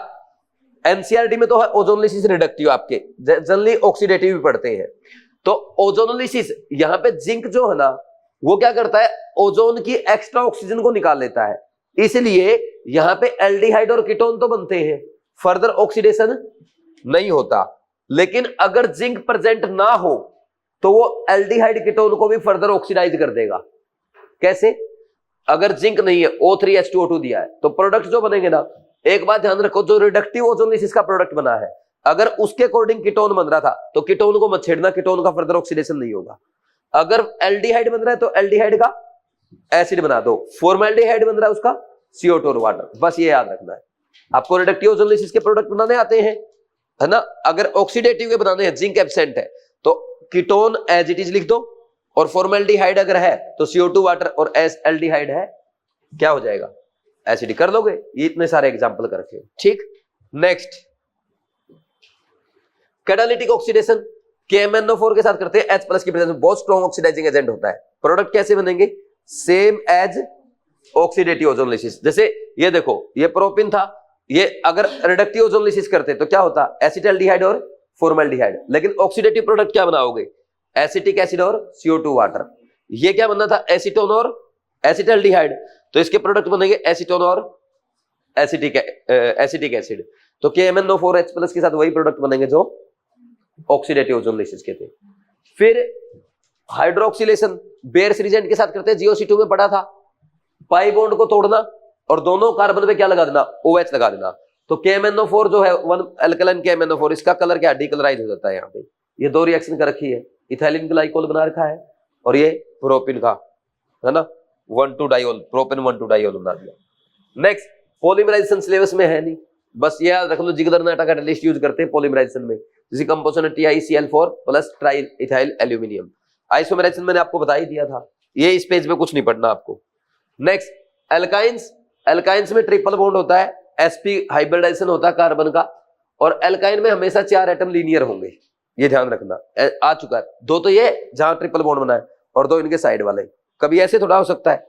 एनसीईआरटी में तो है ओजोनलिसिस रिडक्टिव, आपके जनरली ऑक्सीडेटिव भी पढ़ते हैं। तो ओजोनलिसिस, यहाँ पे जिंक जो है ना, वो क्या करता है, ओजोन की एक्स्ट्रा ऑक्सीजन को निकाल लेता है, इसलिए यहाँ पे एल्डिहाइड और कीटोन तो बनते हैं, फर्दर ऑक्सीडेशन नहीं होता। लेकिन अगर जिंक प्रेजेंट ना हो तो वो एल्डिहाइड कीटोन को भी फर्दर ऑक्सीडाइज कर देगा। कैसे? अगर जिंक नहीं है, O3H2O2 दिया है, तो प्रोडक्ट जो बनेंगे ना, एक बात ध्यान रखो, जो रिडक्टिव ओजोनलिसिस का प्रोडक्ट बना है, अगर उसके अकॉर्डिंग कीटोन बन रहा था तो कीटोन को मत छेड़ना, कीटोन का फर्दर ऑक्सीडेशन नहीं होगा। अगर एल्डिहाइड बन रहा है तो एल्डिहाइड का एसिड बना दो, फॉर्मल्डिहाइड बन रहा है उसका CO2 और वाटर, बस ये याद रखना है। आपको रिडक्टिव ओजोनलिसिस के प्रोडक्ट बनाने आते हैं, है ना। अगर ऑक्सीडेटिव के बनाने हैं, जिंक एब्सेंट है, तो कीटोन एज इट इज लिख दो, और फॉर्मल्डिहाइड अगर है तो CO2 वाटर, और एल्डिहाइड है क्या हो जाएगा, एसिड। कर लोगे? ये इतने सारे एग्जांपल करके, ठीक। नेक्स्ट, कैटालिटिक ऑक्सीडेशन KMnO4 के साथ करते हैं, H+ की प्रेजेंस में बहुत स्ट्रॉन्ग ऑक्सीडाइजिंग एजेंट होता है। प्रोडक्ट कैसे बनेंगे? Same as oxidative ozonolysis. जैसे ये देखो, ये प्रोपिन था, ये अगर रिडक्टिव ओजोनलिसिस करते तो क्या होता, एसिटाल्डिहाइड और फॉर्मल्डिहाइड। लेकिन ऑक्सीडेटिव प्रोडक्ट क्या बनाओगे, एसिटिक एसिड और CO2 वाटर। ये क्या बनना था, एसीटोन और एसिटाल्डिहाइड, तो इसके प्रोडक्ट बनेंगे एसीटोन और एसिटिक एसिड। तो KMnO4 H+ के साथ वही प्रोडक्ट बनेंगे जो ऑक्सीडेटिव ओजोनलिसिस के थे। फिर हाइड्रोक्सिलेशन बेयर्स रिजेंट के साथ करते हैं, GOC2 में पढ़ा था, पाई बॉन्ड को तोड़ना और दोनों कार्बन पे क्या लगा देना, OH लगा देना। तो KMnO4 जो है, 1 अल्कलाइन KMnO4, इसका कलर क्या, डीकलराइज हो जाता है। यहाँ पे ये 2 रिएक्शन कर रखी है, इथाइलिन ग्लाइकोल बना रखा है, और ये प्रोपिन का, है ना, 1,2-डाइओल, प्रोपिन 1,2-डाइओल बना दिया। नेक्स्ट, पॉलीमराइजेशन सिलेबस में है नहीं, बस ये याद रख लो, जिगरनाटा कैटलिस्ट यूज करते हैं पॉलीमराइजेशन में, जैसे composition TiCl4 plus tri ethyl aluminium. Isomerization मैंने आपको बता ही दिया था, ये इस पेज पे कुछ नहीं पढ़ना आपको। नेक्स्ट, एल्काइंस, एल्काइंस में ट्रिपल बॉन्ड होता है, sp हाइब्रिडाइजेशन होता है कार्बन का, और एल्काइन में हमेशा 4 एटम लीनियर होंगे, ये ध्यान रखना। आ चुका है, 2 तो ये जहां ट्रिपल बॉन्ड बना है और 2 इनके साइड वाले, कभी ऐसे थोड़ा हो सकता है,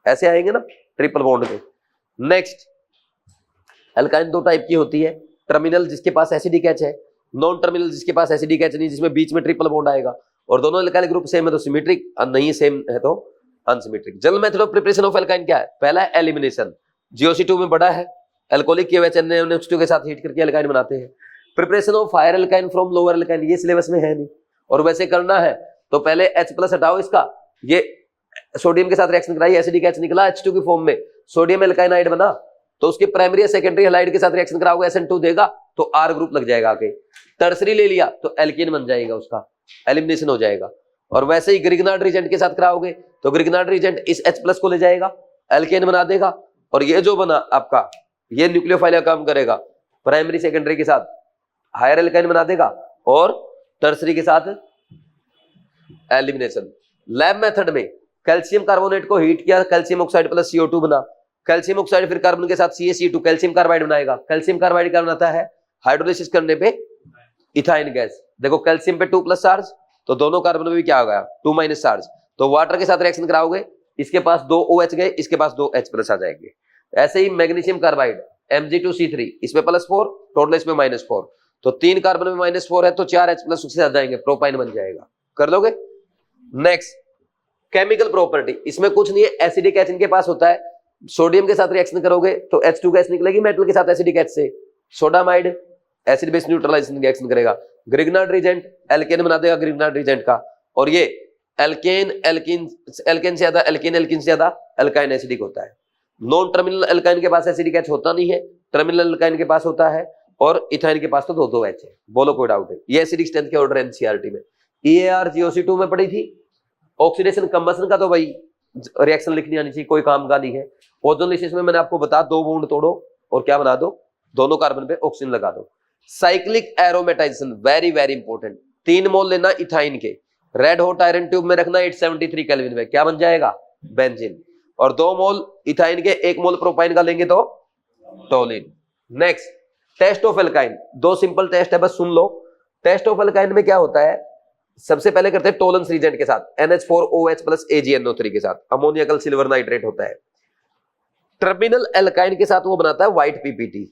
ऐसे आएंगे ना ट्रिपल बॉन्ड के। नेक्स्ट, एल्काइन 2 टाइप की होती है, टर्मिनल जिसके पास एसिडिक एच है, नॉन टर्मिनल जिसके पास एसिडिक एच नहीं, जिसमें बीच में ट्रिपल बॉन्ड आएगा, और दोनों एल्काइल ग्रुप सेम है तो सिमेट्रिक, नहीं सेम है तो unsymmetric. General method of preparation of alkyne क्या है? पहला है एलिमिनेशन, GOC2 में बड़ा है, एल्कोहलिक KOH के साथ हीट करके एल्काइन बनाते हैं। Preparation of higher alkyne from lower alkyne, ये सिलेबस में है नहीं, और वैसे करना है तो पहले H+ हटाओ इसका, ये सोडियम के साथ रिएक्शन कराइए, एसिडिक H निकला H2 की फॉर्म में, सोडियम एल्काइनाइड बना, तो उसके प्राइमरी या सेकेंडरी हैलाइड के साथ रिएक्शन कराओगे, SN2 देगा तो R ग्रुप लग जाएगा आके। टर्सरी ले लिया तो एल्केन बन जाएगा, उसका एलिमिनेशन हो जाएगा। और वैसे ही ग्रिग्नार्ड रिजेंट के साथ कराओगे तो ग्रिग्नार्ड रिजेंट इस H+ को ले जाएगा, एल्केन बना देगा, और ये जो बना आपका ये न्यूक्लियोफाइल का काम करेगा, प्राइमरी सेकेंडरी के साथ हायर एल्काइन बना देगा और टर्सरी के साथ एलिमिनेशन। लैब मेथड में कैल्शियम कार्बोनेट को हीट किया, कैल्शियम ऑक्साइड प्लस CO2 बना, कैल्शियम ऑक्साइड फिर कार्बन के साथ CaCO2 कैल्शियम कार्बाइड बनाएगा, कैल्शियम कार्बाइड क्या बनाता है? हाइड्रोलिसिस करने पे इथाइन गैस। देखो कैल्शियम पे 2+ चार्ज, तो दोनों कार्बन में भी क्या हो गया? 2- चार्ज, तो वाटर के साथ रिएक्शन कराओगे, इसके पास 2 OH गए, इसके पास 2 H+ आ जाएंगे। ऐसे ही मैग्नीशियम कार्बाइड Mg2C3, इसमें +4, टोटल इसमें -4, तो 3 कार्बन में -4 है तो 4 H+ उसके साथ जाएंगे, प्रोपाइन बन जाएगा। कर लोगे? नेक्स्ट, केमिकल प्रॉपर्टी, इसमें कुछ नहीं है, एसिडिक H इनके पास होता है, सोडियम के साथ रिएक्शन करोगे तो H2 गैस निकलेगी मेटल के साथ एसिडिक H से, sodamide acid base neutralization reaction करेगा, ग्रिग्नार्ड रिजेंट एल्केन बना देगा ग्रिग्नार्ड रिजेंट का, और ये एल्केन से ज्यादा एल्केन से ज्यादा एल्काइन एसिडिक होता है। नॉन टर्मिनल एल्काइन के पास एसिडिक H होता नहीं है, टर्मिनल एल्काइन के पास होता है, और इथाइन के पास तो 2 H है। बोलो कोई डाउट है? ये एसिडिक स्ट्रेंथ के ऑर्डर NCERT में EAR GOC2 में पड़ी थी। ऑक्सीडेशन कंबशन का तो भाई रिएक्शन लिखनी आनी चाहिए, कोई काम का नहीं है। ओजोनलिसिस में मैंने आपको बता, 2 बॉन्ड तोड़ो और क्या बना दो, दोनों कार्बन पे ऑक्सीजन लगा दो। Cyclic aromatisation very very important, 3 मोल लेना इथाइन के, रेड हॉट आयरन ट्यूब में रखना 873 केल्विन में, क्या बन जाएगा? बेंजीन। और 2 मोल इथाइन के, 1 मोल प्रोपाइन का लेंगे तो Tollens. Next, test of alkyne, 2 simple test है, बस सुन लो। टेस्ट ऑफ एल्काइन में क्या होता है? सबसे पहले करते हैं टोलेंस रिजेंट के साथ, NH4OH प्लस AgNO3 के साथ, अमोनियकल सिल्वर नाइट्रेट होता है। टर्मिनल एल्काइन के साथ वो बनाता है white PPT,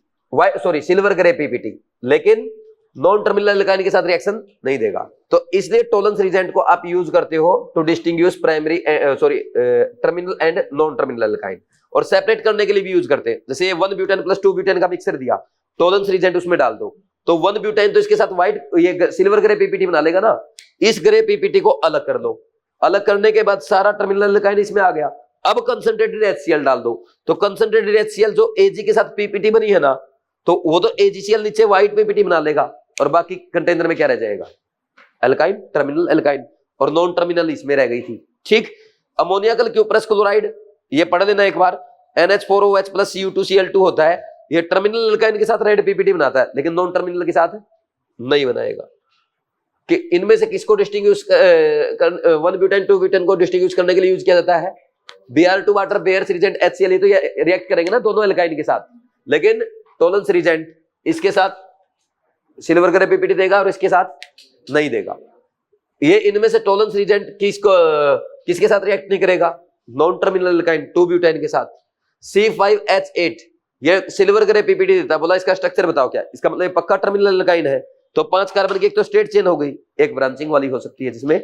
silver grey PPT, लेकिन नॉन टर्मिनल एल्काइन के साथ रिएक्शन नहीं देगा, तो इसलिए टोलेंस रिजेंट को आप यूज करते हो to distinguish terminal and non terminal alkyne, और सेपरेट करने के लिए भी यूज करते हैं। जैसे 1 ब्यूटेन प्लस 2 ब्यूटेन का मिक्सर दिया, टोलेंस रिजेंट उसमें डाल दो, तो 1 ब्यूटेन तो इसके साथ व्हाइट ये सिल्वर ग्रे PPT बना लेगा ना, इस ग्रे PPT को अलग कर लो, अलग करने के बाद सारा टर्मिनल एल्काइन इसमें आ गया। अब कंसंट्रेटेड HCl डाल दो, तो कंसंट्रेटेड HCl जो Ag के साथ PPT बनी है ना, तो वो तो AgCl नीचे व्हाइट PPT बना लेगा, और बाकी कंटेनर में क्या रह जाएगा? एल्काइन, टर्मिनल एल्काइन, और नॉन टर्मिनल इसमें रह गई थी। ठीक, अमोनियकल क्यूप्रस क्लोराइड, ये पढ़ लेना एक बार, NH4OH प्लस Cu2Cl2 होता है, ये टर्मिनल एल्काइन के साथ रेड PPT बनाता है, लेकिन नॉन टर्मिनल के साथ नहीं बनाएगा। कि इनमें से किसको डिस्टिंग्विश 1 ब्यूटेन 2 ब्यूटेन को डिस्टिंग्विश करने के लिए यूज किया जाता है? Br2 water bears regent HCl, ये तो ये रिएक्ट करेंगे ना दोनों एल्काइन के साथ, लेकिन टोलेंस रिजेंट इसके साथ सिल्वर ग्रे PPT देगा और इसके साथ नहीं देगा। ये इनमें से टोलेंस रिजेंट किसके साथ रिएक्ट नहीं करेगा? नॉन टर्मिनल एल्काइन 2 ब्यूटेन के साथ। C5H8 ये सिल्वर ग्रे PPT देता है, बोला इसका स्ट्रक्चर बताओ क्या? इसका मतलब पक्का टर्मिनल एल्काइन है, तो 5 कार्बन की एक तो स्टेट चेन हो गई, एक ब्रांचिंग वाली हो सकती है जिसमें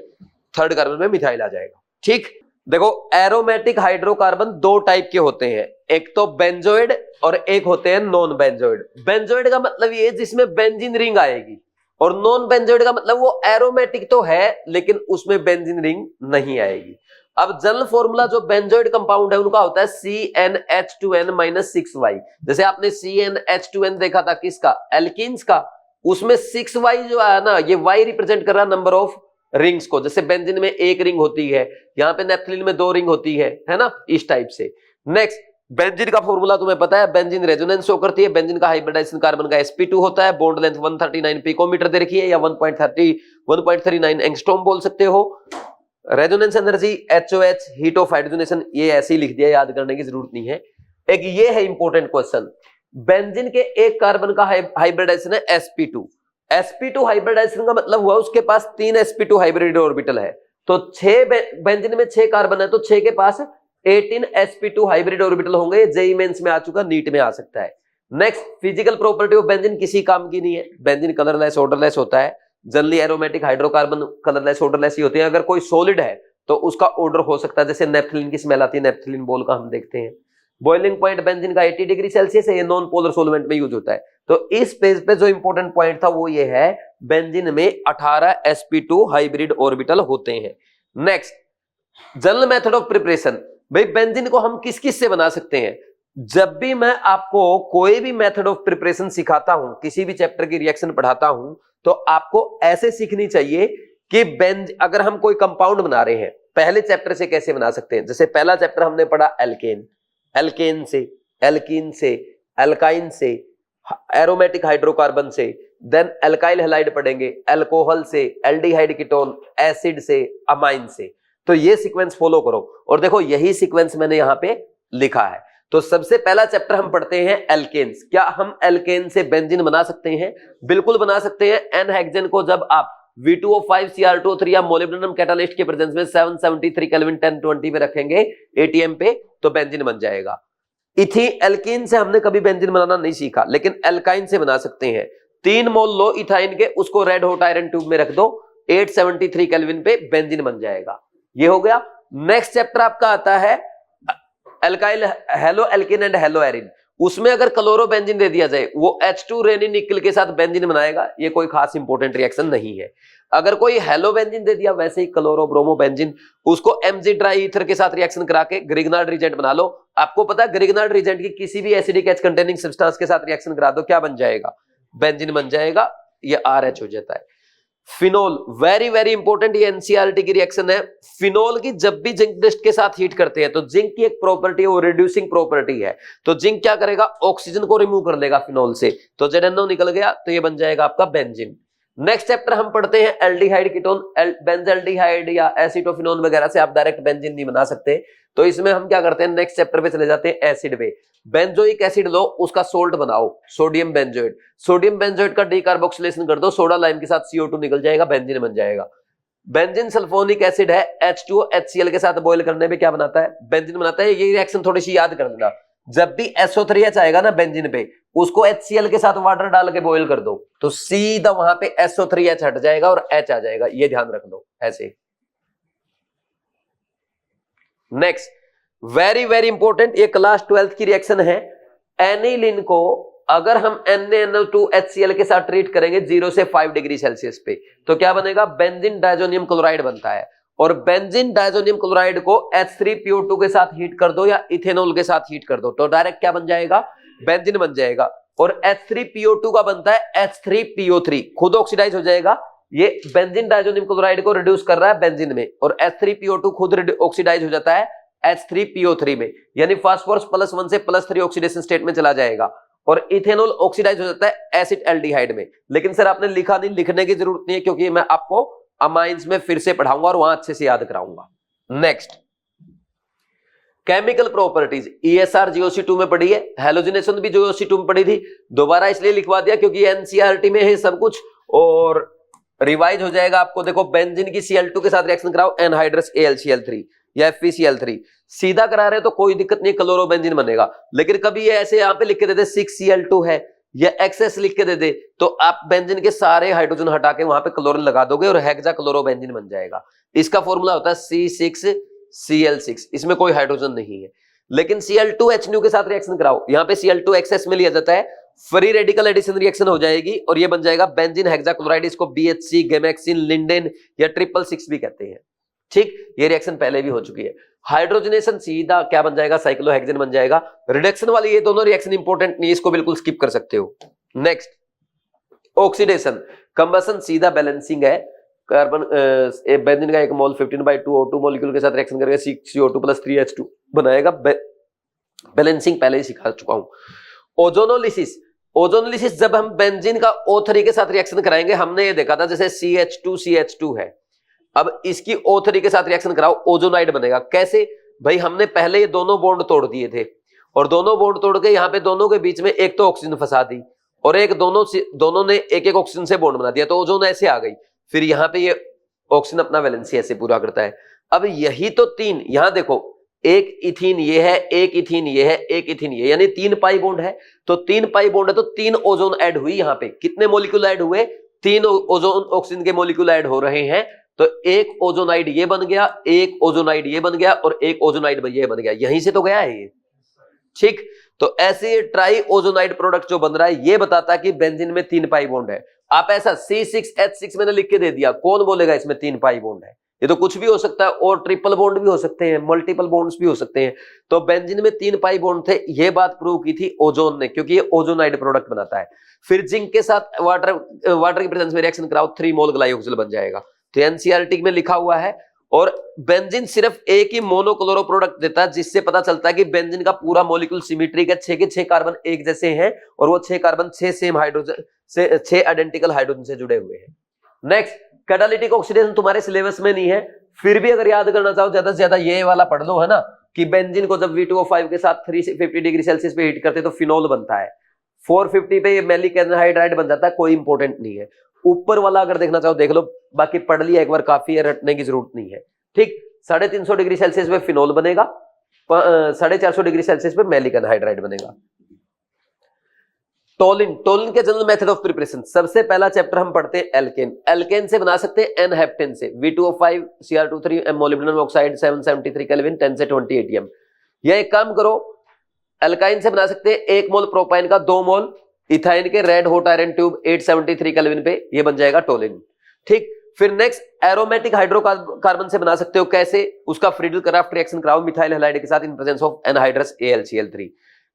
3rd कार्बन में मिथाइल आ जाएगा। ठीक, देखो एरोमेटिक हाइड्रोकार्बन 2 टाइप के होते हैं, एक तो बेंजोइड और एक होते हैं नॉन बेंजोइड। बेंजोइड का मतलब ये जिसमें बेंजीन रिंग आएगी, और नॉन बेंजोइड का मतलब वो एरोमेटिक तो है लेकिन उसमें बेंजीन रिंग नहीं आएगी। अब जनरल फॉर्मूला जो बेंजोइड कंपाउंड है उनका होता है CnH2n-6y। जैसे आपने CnH2n देखा था किसका? एल्कीन्स का, उसमें 6y जो है ना, ये y रिप्रेजेंट कर रहा है नंबर ऑफ रिंग्स को। जैसे बेंजीन में 1 रिंग होती है, यहाँ पे नेफ्थलीन में 2 रिंग होती है ना, इस टाइप से। नेक्स्ट, बेंजीन का फॉर्मूला तुम्हें पता है, बेंजीन रेजोनेंस शो करती है, बेंजीन का हाइब्रिडाइजेशन कार्बन का sp2 होता है, बॉन्ड लेंथ 139 पिकोमीटर दे रखी है या 1.39 एंगस्ट्रॉम बोल सकते हो। Resonance energy HOH, heat of hydrogenation, ये ऐसे ही लिख दिया, याद करने की जरूरत नहीं है। एक ये है इंपॉर्टेंट क्वेश्चन, बेंजीन के एक कार्बन का हाइब्रिडाइजेशन है sp2। sp2 हाइब्रिडाइजेशन का मतलब हुआ उसके पास 3 sp2 हाइब्रिड ऑर्बिटल है, तो 6 बेंजीन में 6 कार्बन है, तो 6 के पास 18 sp2 हाइब्रिड ऑर्बिटल होंगे। जेईई मेंस में आ चुका, नीट में आ सकता है। Next, physical property of benzene किसी काम की नहीं है, बेंजीन कलरलेस ऑर्डरलेस होता है। Generally aromatic hydrocarbon colourless odourless ही होते हैं। अगर कोई सॉलिड है तो उसका ऑर्डर हो सकता है, जैसे नेफ्थलीन की स्मेल आती है, नेफ्थलीन बोल का हम देखते हैं। बॉइलिंग पॉइंट बेंजीन का 80 डिग्री सेल्सियस है, ये नॉन पोलर सॉल्वेंट में यूज होता है। तो इस पेज पे जो इंपॉर्टेंट पॉइंट था वो ये है, बेंजीन में 18 sp2 हाइब्रिड ऑर्बिटल होते हैं। Next, general method of preparation. भाई बेंजीन को हम किस किस से बना सकते हैं? जब भी मैं आपको कोई भी मेथड ऑफ प्रिपरेशन सिखाता हूं, किसी भी चैप्टर की रिएक्शन पढ़ाता हूं, तो आपको ऐसे सीखनी चाहिए कि अगर हम कोई कंपाउंड बना रहे हैं, पहले चैप्टर से कैसे बना सकते हैं। जैसे पहला चैप्टर हमने पढ़ा एल्केन, एल्केन से, एल्कीन से, एल्काइन से, एरोमेटिक हाइड्रोकार्बन से, देन एल्काइल हैलाइड पढ़ेंगे, अल्कोहल से, एल्डिहाइड कीटोन, एसिड से, अमाइन से। तो ये सीक्वेंस फॉलो करो, और देखो यही सीक्वेंस मैंने यहां पे लिखा है। तो सबसे पहला चैप्टर हम पढ़ते हैं एल्केन्स। क्या हम एल्केन से बेंजीन बना सकते हैं? बिल्कुल बना सकते हैं। एन हेक्सेन को जब आप V2O5 Cr2O3 या मोलिब्डेनम कैटालिस्ट के प्रेजेंस में 773 केल्विन 1020 में रखेंगे ATM पे, तो बेंजीन बन जाएगा। एल्कीन से हमने कभी बेंजीन बनाना नहीं सीखा, लेकिन एल्काइन से बना सकते हैं। 3 मोल लो इथाइन के, उसको रेड हॉट आयरन ट्यूब में रख दो, 873 केल्विन पे बेंजीन बन जाएगा। ये हो गया। नेक्स्ट चैप्टर आपका आता है alkyl hello alkene and hello Erin. उसमें अगर क्लोरोबेंजीन दे दिया जाए, वो H2 रेनिन निकल के साथ बेंजीन बनाएगा। ये कोई खास इंपॉर्टेंट रिएक्शन नहीं है। अगर कोई हेलो बेंजीन दे दिया, वैसे ही क्लोरो ब्रोमो बेंजीन, उसको Mg ड्राई ईथर के साथ रिएक्शन करा के ग्रिग्नार्ड रिजेंट बना लो। आपको पता है ग्रिग्नार्ड रिजेंट की किसी भी एसिडिक एच कंटेनिंग सब्सटेंस के साथ रिएक्शन करा दो, क्या बन जाएगा? बेंजीन बन जाएगा। ये RH हो जाता है। फिनोल, वेरी वेरी इंपॉर्टेंट, ये एनसीईआरटी की रिएक्शन है। फिनोल की जब भी जिंक डस्ट के साथ हीट करते हैं, तो जिंक की एक प्रॉपर्टी है, वो रिड्यूसिंग प्रॉपर्टी है। तो जिंक क्या करेगा? ऑक्सीजन को रिमूव कर लेगा फिनोल से, तो ZNO निकल गया, तो ये बन जाएगा आपका बेंजीन। नेक्स्ट चैप्टर हम पढ़ते हैं एल्डिहाइड कीटोन, बेंजल्डिहाइड या एसिटोफिनोन वगैरह से आप डायरेक्ट बेंजीन नहीं बना सकते। तो इसमें हम क्या करते हैं, नेक्स्ट चैप्टर पे चले जाते हैं एसिड पे। बेंजोइक एसिड लो, उसका सोल्ट बनाओ, सोडियम बेंजोएट। सोडियम बेंजोएट का डीकार्बोक्सिलेशन कर दो, सोडा लाइम के साथ CO2 निकल जाएगा, बेंजीन बन जाएगा। बेंजीन सल्फोनिक एसिड है, H2O HCl के साथ बॉयल करने में क्या बनाता है? बेंजीन बनाता है। ये रिएक्शन थोड़ी सी याद कर लेना, जब भी SO3H आएगा ना बेंजीन पे, उसको HCl के साथ वाटर डाल के बॉयल कर दो, तो सीधा वहां पे SO3H हट जाएगा और H आ जाएगा। ये ध्यान रख लो ऐसे। नेक्स्ट, वेरी वेरी इंपॉर्टेंट, ये क्लास 12th की रिएक्शन है। एनिलीन को अगर हम NaNO2HCl के साथ ट्रीट करेंगे 0 से 5 डिग्री सेल्सियस पे, तो क्या बनेगा? बेंजीन डायजोनियम क्लोराइड बनता है। और बेंजीन डायजोनियम क्लोराइड को H3PO2 के साथ हीट कर दो या इथेनॉल के साथ हीट कर दो, तो डायरेक्ट क्या बन जाएगा? बेंजीन बन जाएगा। और H3PO2 का बनता है H3PO3, खुद ऑक्सीडाइज हो जाएगा। ये बेंजीन डायजोनियम क्लोराइड को रिड्यूस कर रहा है बेंजीन में, और H3PO2 खुद ऑक्सीडाइज हो जाता है H3PO3 में, यानी फास्फोरस +1 से +3 ऑक्सीडेशन स्टेट में चला जाएगा। और इथेनॉल ऑक्सीडाइज हो जाता है एसिड एल्डिहाइड में। लेकिन सर आपने लिखा नहीं, लिखने की जरूरत नहीं है, क्योंकि मैं आपको अमाइंस में फिर से पढ़ाऊंगा और वहां अच्छे से याद कराऊंगा। Next, chemical properties. ESR GOC2 में पढ़ी है, हैलोजिनेशन भी GOC2 में पढ़ी थी। दोबारा इसलिए लिखवा दिया क्योंकि एनसीईआरटी में है सब कुछ, और रिवाइज हो जाएगा आपको। देखो बेंजीन की Cl2 के साथ रिएक्शन कराओ, एनहाइड्रस AlCl3 या FeCl3, सीधा करा रहे तो कोई दिक्कत नहीं, क्लोरोबेंजीन बनेगा। लेकिन कभी ये ऐसे यहां पे लिख के दे दे 6Cl2 है या XS लिख के दे दे, तो आप बेंजीन के सारे हाइड्रोजन हटा के वहां पे क्लोरीन लगा दोगे और हेक्सा क्लोरोबेंजीन बन जाएगा। इसका फॉर्मूला होता है C6Cl6, इसमें कोई हाइड्रोजन नहीं है। लेकिन Cl2HNO के साथ रिएक्शन कराओ, यहाँ पे Cl2XS में लिया जाता है, फ्री रेडिकल एडिशन रिएक्शन हो जाएगी और ये बन जाएगा बेंजीन हेक्साक्लोराइड। इसको BHC, गेमेक्सिन, लिंडेन या 666 भी कहते हैं। ठीक, ये रिएक्शन पहले भी हो चुकी है। हाइड्रोजनेशन सीधा क्या बन जाएगा? साइक्लोहेक्सेन बन जाएगा। रिडक्शन वाली ये दोनों रिएक्शन इंपॉर्टेंट नहीं, इसको बिल्कुल स्किप कर सकते हो। Next, oxidation. कंबसन सीधा बैलेंसिंग है। कार्बन बेंजीन का 1 मोल 15/2 O2 मॉलिक्यूल के साथ रिएक्शन करके 6CO2 + 3H2 बनाएगा। बैलेंसिंग पहले ही सिखा चुका हूं। ओजोनोलिसिस, ओजोनोलिसिस जब हम बेंजीन का O3 के साथ रिएक्शन कराएंगे, हमने ये देखा था जैसे CH2 है, अब इसकी O3 के साथ रिएक्शन कराओ, ओजोनाइड बनेगा। कैसे भाई, हमने पहले ये दोनों बॉन्ड तोड़ दिए थे और दोनों बॉन्ड तोड़ के यहाँ पे दोनों के बीच में एक तो ऑक्सीजन फंसा दी और एक दोनों ने एक एक ऑक्सीजन से बॉन्ड बना दिया, तो ओजोन ऐसे आ गई। फिर यहाँ पे ये ऑक्सीजन अपना वैलेंसी ऐसे पूरा करता है। अब यही तो तीन, यहां देखो, एक इथीन ये है, एक इथीन ये है, एक इथीन ये, यानी 3 पाई बॉन्ड है। तो 3 पाई बॉन्ड है तो 3 ओजोन ऐड हुई। यहाँ पे कितने मॉलिक्यूल ऐड हुए? 3 ओजोन ऑक्सीजन के मॉलिक्यूल ऐड हो रहे हैं। तो एक ओजोनाइड ये बन गया, एक ओजोनाइड ये बन गया और एक ओजोनाइड ये बन गया। यहीं से तो गया है ये, ठीक। तो ऐसे ट्राई ओजोनाइड प्रोडक्ट जो बन रहा है ये बताता है कि बेंजीन में 3 पाई बॉन्ड है। आप ऐसा C6H6 मैंने लिख के दे दिया, कौन बोलेगा इसमें 3 पाई बॉन्ड है? ये तो कुछ भी हो सकता है, और ट्रिपल बॉन्ड भी हो सकते हैं, मल्टीपल बॉन्ड्स भी हो सकते हैं। तो बेंजीन में 3 पाई बॉन्ड थे, ये बात प्रूव की थी ओजोन ने, क्योंकि ये ओजोनाइड प्रोडक्ट बनाता है। फिर जिंक के साथ वाटर की प्रेजेंस में रिएक्शन कराओ, 3 मोल ग्लाइकोसिल बन जाएगा। तो एनसीईआरटी में लिखा हुआ है। और बेंजीन सिर्फ एक ही मोनोक्लोरो प्रोडक्ट देता है, जिससे पता चलता है कि बेंजीन का पूरा मॉलिक्यूल सिमेट्रिक है, 6 के 6 कार्बन एक जैसे हैं और वो 6 कार्बन 6 सेम हाइड्रोजन से 6 आइडेंटिकल हाइड्रोजन से जुड़े हुए हैं। नेक्स्ट, कैटालिटिक ऑक्सीडेशन तुम्हारे सिलेबस में नहीं है, फिर भी अगर याद करना चाहो ज्यादा से ज्यादा ये वाला पढ़ लो, है ना, कि बेंजीन को जब V2O5 के साथ 350 डिग्री सेल्सियस पे हीट करते तो फिनोल बनता है, 450 पे ये मैलिक एनहाइड्राइड बन जाता है, कोई इंपॉर्टेंट नहीं है। ऊपर वाला अगर देखना चाहो देख लो, बाकी पढ़ लिया एक बार काफी है, रटने की जरूरत नहीं है, ठीक। 350 डिग्री सेल्सियस पे फिनोल बनेगा, 450 डिग्री सेल्सियस पे मैलिक एनहाइड्राइड बनेगा। टोलिन, टोलिन के जनरल मेथड ऑफ प्रिपरेशन, सबसे पहला चैप्टर हम पढ़ते हैं एल्केन। एल्केन से बना सकते हैं एन हेप्टेन से, V2O5 Cr2 3 molybdenum oxide 773 kelvin 10 से 20 ATM। या एक काम करो, एल्काइन से बना सकते हैं 1 मोल प्रोपाइन का 2 मोल इथाइन के red hot iron tube 873 kelvin पे, ये बन जाएगा टोलिन, ठीक। फिर नेक्स्ट, एरोमेटिक हाइड्रोकार्बन से बना सकते हो, कैसे? उसका फ्रीडल क्राफ्ट रिएक्शन कराओ मिथाइल हैलाइड के साथ इन presence of anhydrous AlCl3।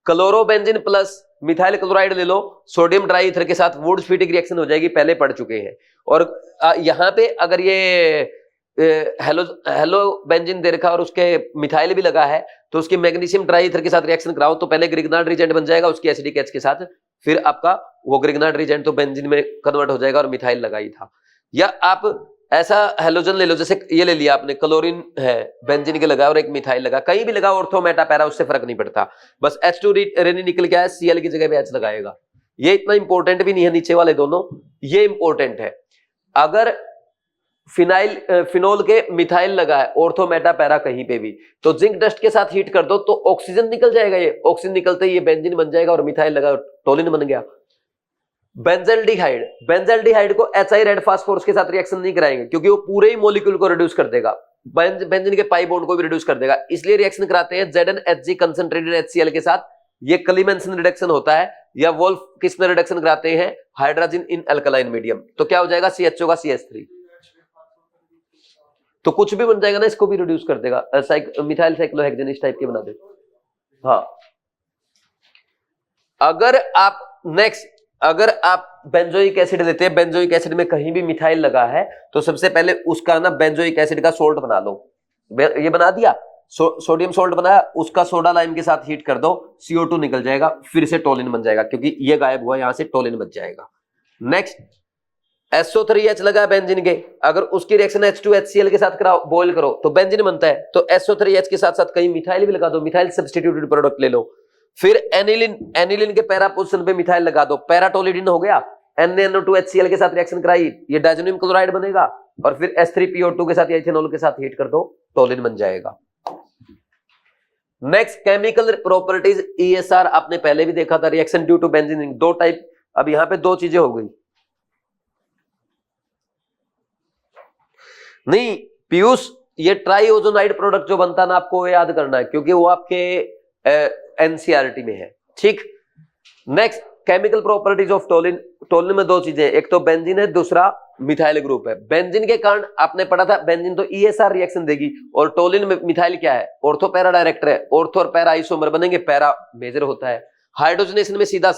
Chlorobenzene plus methyl chloride ले लो, सोडियम ट्राईथर के साथ वुड्स-फिटिक रिएक्शन हो जाएगी, पहले पढ़ चुके हैं। और यहाँ पे अगर ये हेलो बेंजीन दे रखा और उसके मिथाइल भी लगा है, तो उसकी मैग्नीशियम ट्राईथर के साथ रिएक्शन कराओ तो पहले ग्रिग्नार्ड रिएजेंट बन जाएगा उसकी एसिडिक H के साथ, फिर आपका वो ग्रिग्नार्ड रिएजेंट तो बेंजीन में कन्वर्ट हो जाएगा और मिथाइल लगा ही था। या आप ऐसा हेलोजन ले लो, जैसे ये ले लिया आपने, क्लोरीन है बेंजीन के लगा और एक मिथाइल लगा, कहीं भी लगा, ऑर्थो मेटा पैरा, उससे फर्क नहीं पड़ता, बस H2 रेनी निकल के आया, Cl की जगह पे H लगाएगा। ये इतना इंपॉर्टेंट भी नहीं है, नीचे वाले दोनों ये इंपॉर्टेंट है। अगर फिनोल के मिथाइल लगा है, ऑर्थो मेटा पैरा कहीं पे भी, तो जिंक डस्ट के साथ हीट कर दो तो ऑक्सीजन निकल जाएगा, ये ऑक्सीजन निकलते ही ये बेंजीन बन जाएगा और मिथाइल लगा टोलिन बन गया। बेंजल्डिहाइड, बेंजल्डिहाइड को HI रेड फास्फोरस के साथ रिएक्शन नहीं कराएंगे, क्योंकि वो पूरे ही मॉलिक्यूल को रिड्यूस कर देगा, बेंजीन के पाई बॉन्ड को भी रिड्यूस कर देगा, इसलिए रिएक्शन कराते हैं ZnHg कंसंट्रेटेड HCl के साथ। ये क्लीमेंसन रिडक्शन होता है, या वोल्फ किसमें रिडक्शन कराते हैं? Hydrogen in alkaline medium. तो क्या हो जाएगा? CHO का CH3, तो कुछ भी बन जाएगा ना, इसको भी रिड्यूस कर देगा, मिथाइल साइक्लोहेक्सेन इस टाइप के बना दे। हाँ, अगर आप बेंजोइक एसिड लेते हैं, बेंजोइक एसिड में कहीं भी मिथाइल लगा है, तो सबसे पहले उसका ना बेंजोइक एसिड का सोल्ट बना लो। ये बना दिया, सोडियम सोल्ट बनाया, उसका सोडा लाइम के साथ हीट कर दो, CO2 निकल जाएगा, फिर से टोलिन बन जाएगा, क्योंकि ये गायब हुआ, यहां से टोलिन बच जाएगा। नेक्स्ट, SO3H लगा है बेंजीन के, अगर उसकी रिएक्शन H2HCl के साथ कराओ, बॉयल करो तो बेंजीन बनता है, तो SO3H के साथ साथ कहीं मिथाइल भी लगा दो, मिथाइल सब्स्टिट्यूटेड प्रोडक्ट ले लो। फिर एनिलिन के पैरा पोजीशन पे मिथाइल लगा दो, पैराटोलिडिन हो गया, NaNO2HCl के साथ रिएक्शन कराई, ये डायजोनियम क्लोराइड बनेगा, और फिर H3PO2 के साथ इथेनॉल के साथ हीट कर दो, टोलिन बन जाएगा। नेक्स्ट, केमिकल प्रॉपर्टीज ESR आपने पहले भी देखा था, reaction due to benzene, 2 type. अब यहां पे 2 चीजें हो गई। नहीं पीयूष, ये ट्राई ओजोनाइड प्रोडक्ट जो बनता है ना, आपको याद करना है, क्योंकि वो आपके एनसीईआरटी में है, ठीक। Next, chemical properties of toluene. Toluene में 2 चीजें, एक तो बेंजीन है, दूसरा मिथाइल ग्रुप है। बेंजीन के कारण आपने पढ़ा था, बेंजीन तो ESR रिएक्शन देगी, और टोलिन में मिथाइल क्या है? ऑर्थो पैरा डायरेक्टर है, ऑर्थो और पैरा आइसोमर बनेंगे, पैरा मेजर होता है। हाइड्रोजनेशन में सीधा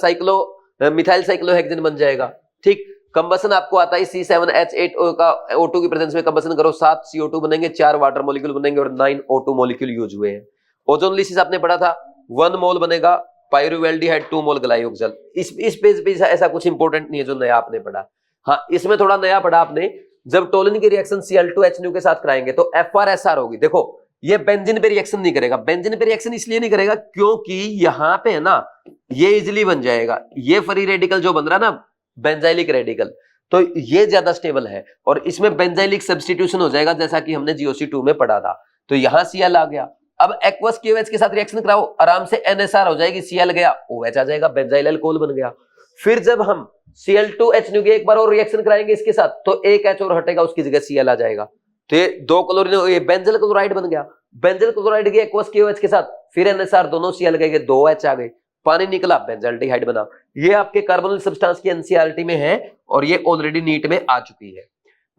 मिथाइल साइक्लोहेक्सेन बन जाएगा, ठीक। कंबसन आपको आता है, C7H8 का O2 की प्रेजेंस में कंबसन करो, 7 CO2 बनेंगे, 4 वाटर मॉलिक्यूल बनेंगे और 9 O2 मॉलिक्यूल यूज हुए हैं। ओजोनोलिसिस आपने पढ़ा था, 1 मोल बनेगा पायरुवेल्डिहाइड, 2 मोल ग्लाइकोक्सिल। इस पेज पे ऐसा कुछ इंपॉर्टेंट नहीं है जो नया आपने पढ़ा। हाँ, इसमें थोड़ा नया पढ़ा आपने, जब टोलिन की रिएक्शन Cl2H के साथ कराएंगे तो FrSR होगी। देखो ये बेंजीन पे रिएक्शन नहीं करेगा, बेंजीन पे रिएक्शन इसलिए नहीं करेगा क्योंकि यहां पे है ना ये इजिली बन जाएगा, ये फ्री रेडिकल जो बन रहा ना बेंजाइलिक रेडिकल, तो ये ज्यादा स्टेबल है और इसमें बेंजाइलिक सब्स्टिट्यूशन हो जाएगा जैसा कि हमने GOC2 में पढ़ा था। तो यहां Cl आ गया, अब एक्वस KOH के साथ रिएक्शन कराओ, आराम से NSR हो जाएगी, Cl गया OH आ जाएगा, बेंजाइल अल्कोहल बन गया। फिर जब हम Cl2H के एक बार और रिएक्शन कराएंगे इसके साथ तो एक H और हटेगा, उसकी जगह Cl आ जाएगा, तो ये 2 क्लोरीन, ये बेंजल क्लोराइड बन गया। बेंजल क्लोराइड के एक्वस KOH के साथ फिर NSR, दोनों Cl गए, 2 H आ गए, पानी निकला, बेंजाल्डिहाइड बना। ये आपके कार्बोनिल सब्सटेंस की NCERT में है और ये ऑलरेडी नीट में आ चुकी है।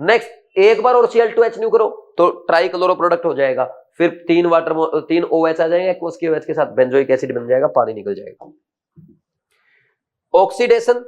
नेक्स्ट एक बार और Cl2H करो तो ट्राई क्लोरो प्रोडक्ट हो जाएगा, फिर 3 OH आ जाएंगे एक्वस KOH के साथ, बेंजोइक एसिड बन जाएगा, पानी निकल जाएगा। Oxidation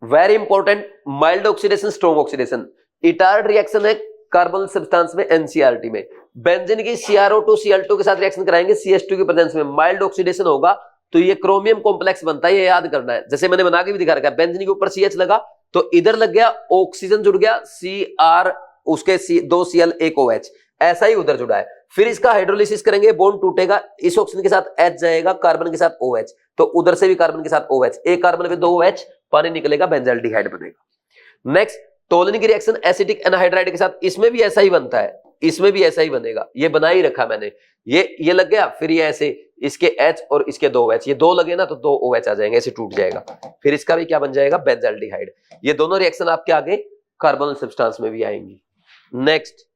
very important, mild oxidation, strong oxidation. Etard reaction है कार्बोनिल सब्सटेंस में NCERT में, बेंजीन की CrO2 Cl2 के साथ रिएक्शन कराएंगे CH2 की प्रेजेंस में, माइल्ड ऑक्सीडेशन होगा तो ये क्रोमियम कॉम्प्लेक्स बनता है, ये याद करना है। जैसे मैंने बना के भी दिखा रखा है, बेंजीन के ऊपर CH लगा तो इधर लग गया ऑक्सीजन जुड़ गया, Cr उसके 2 Cl 1 OH, ऐसा ही उधर जुड़ा है। फिर इसका हाइड्रोलिसिस करेंगे, बॉन्ड टूटेगा, इस ऑक्सीजन के साथ H जाएगा, कार्बन के साथ OH, तो उधर से भी कार्बन के साथ OH, एक कार्बन पे 2 OH, पानी निकलेगा, बेंजाल्डिहाइड बनेगा। नेक्स्ट टोलिन की रिएक्शन एसिटिक एनहाइड्राइड के साथ, इसमें भी ऐसा ही बनता है, इसमें भी ऐसा ही बनेगा, ये बना ही रखा मैंने, ये लग गया, फिर ये ऐसे इसके H और इसके 2 H, ये 2 लगे ना तो 2 OH आ जाएंगे, ऐसे टूट जाएगा, फिर इसका भी क्या बन जाएगा, बेंजाल्डिहाइड। ये दोनों रिएक्शन आपके आगे कार्बोनिल सब्सटेंस में भी आएंगी। Next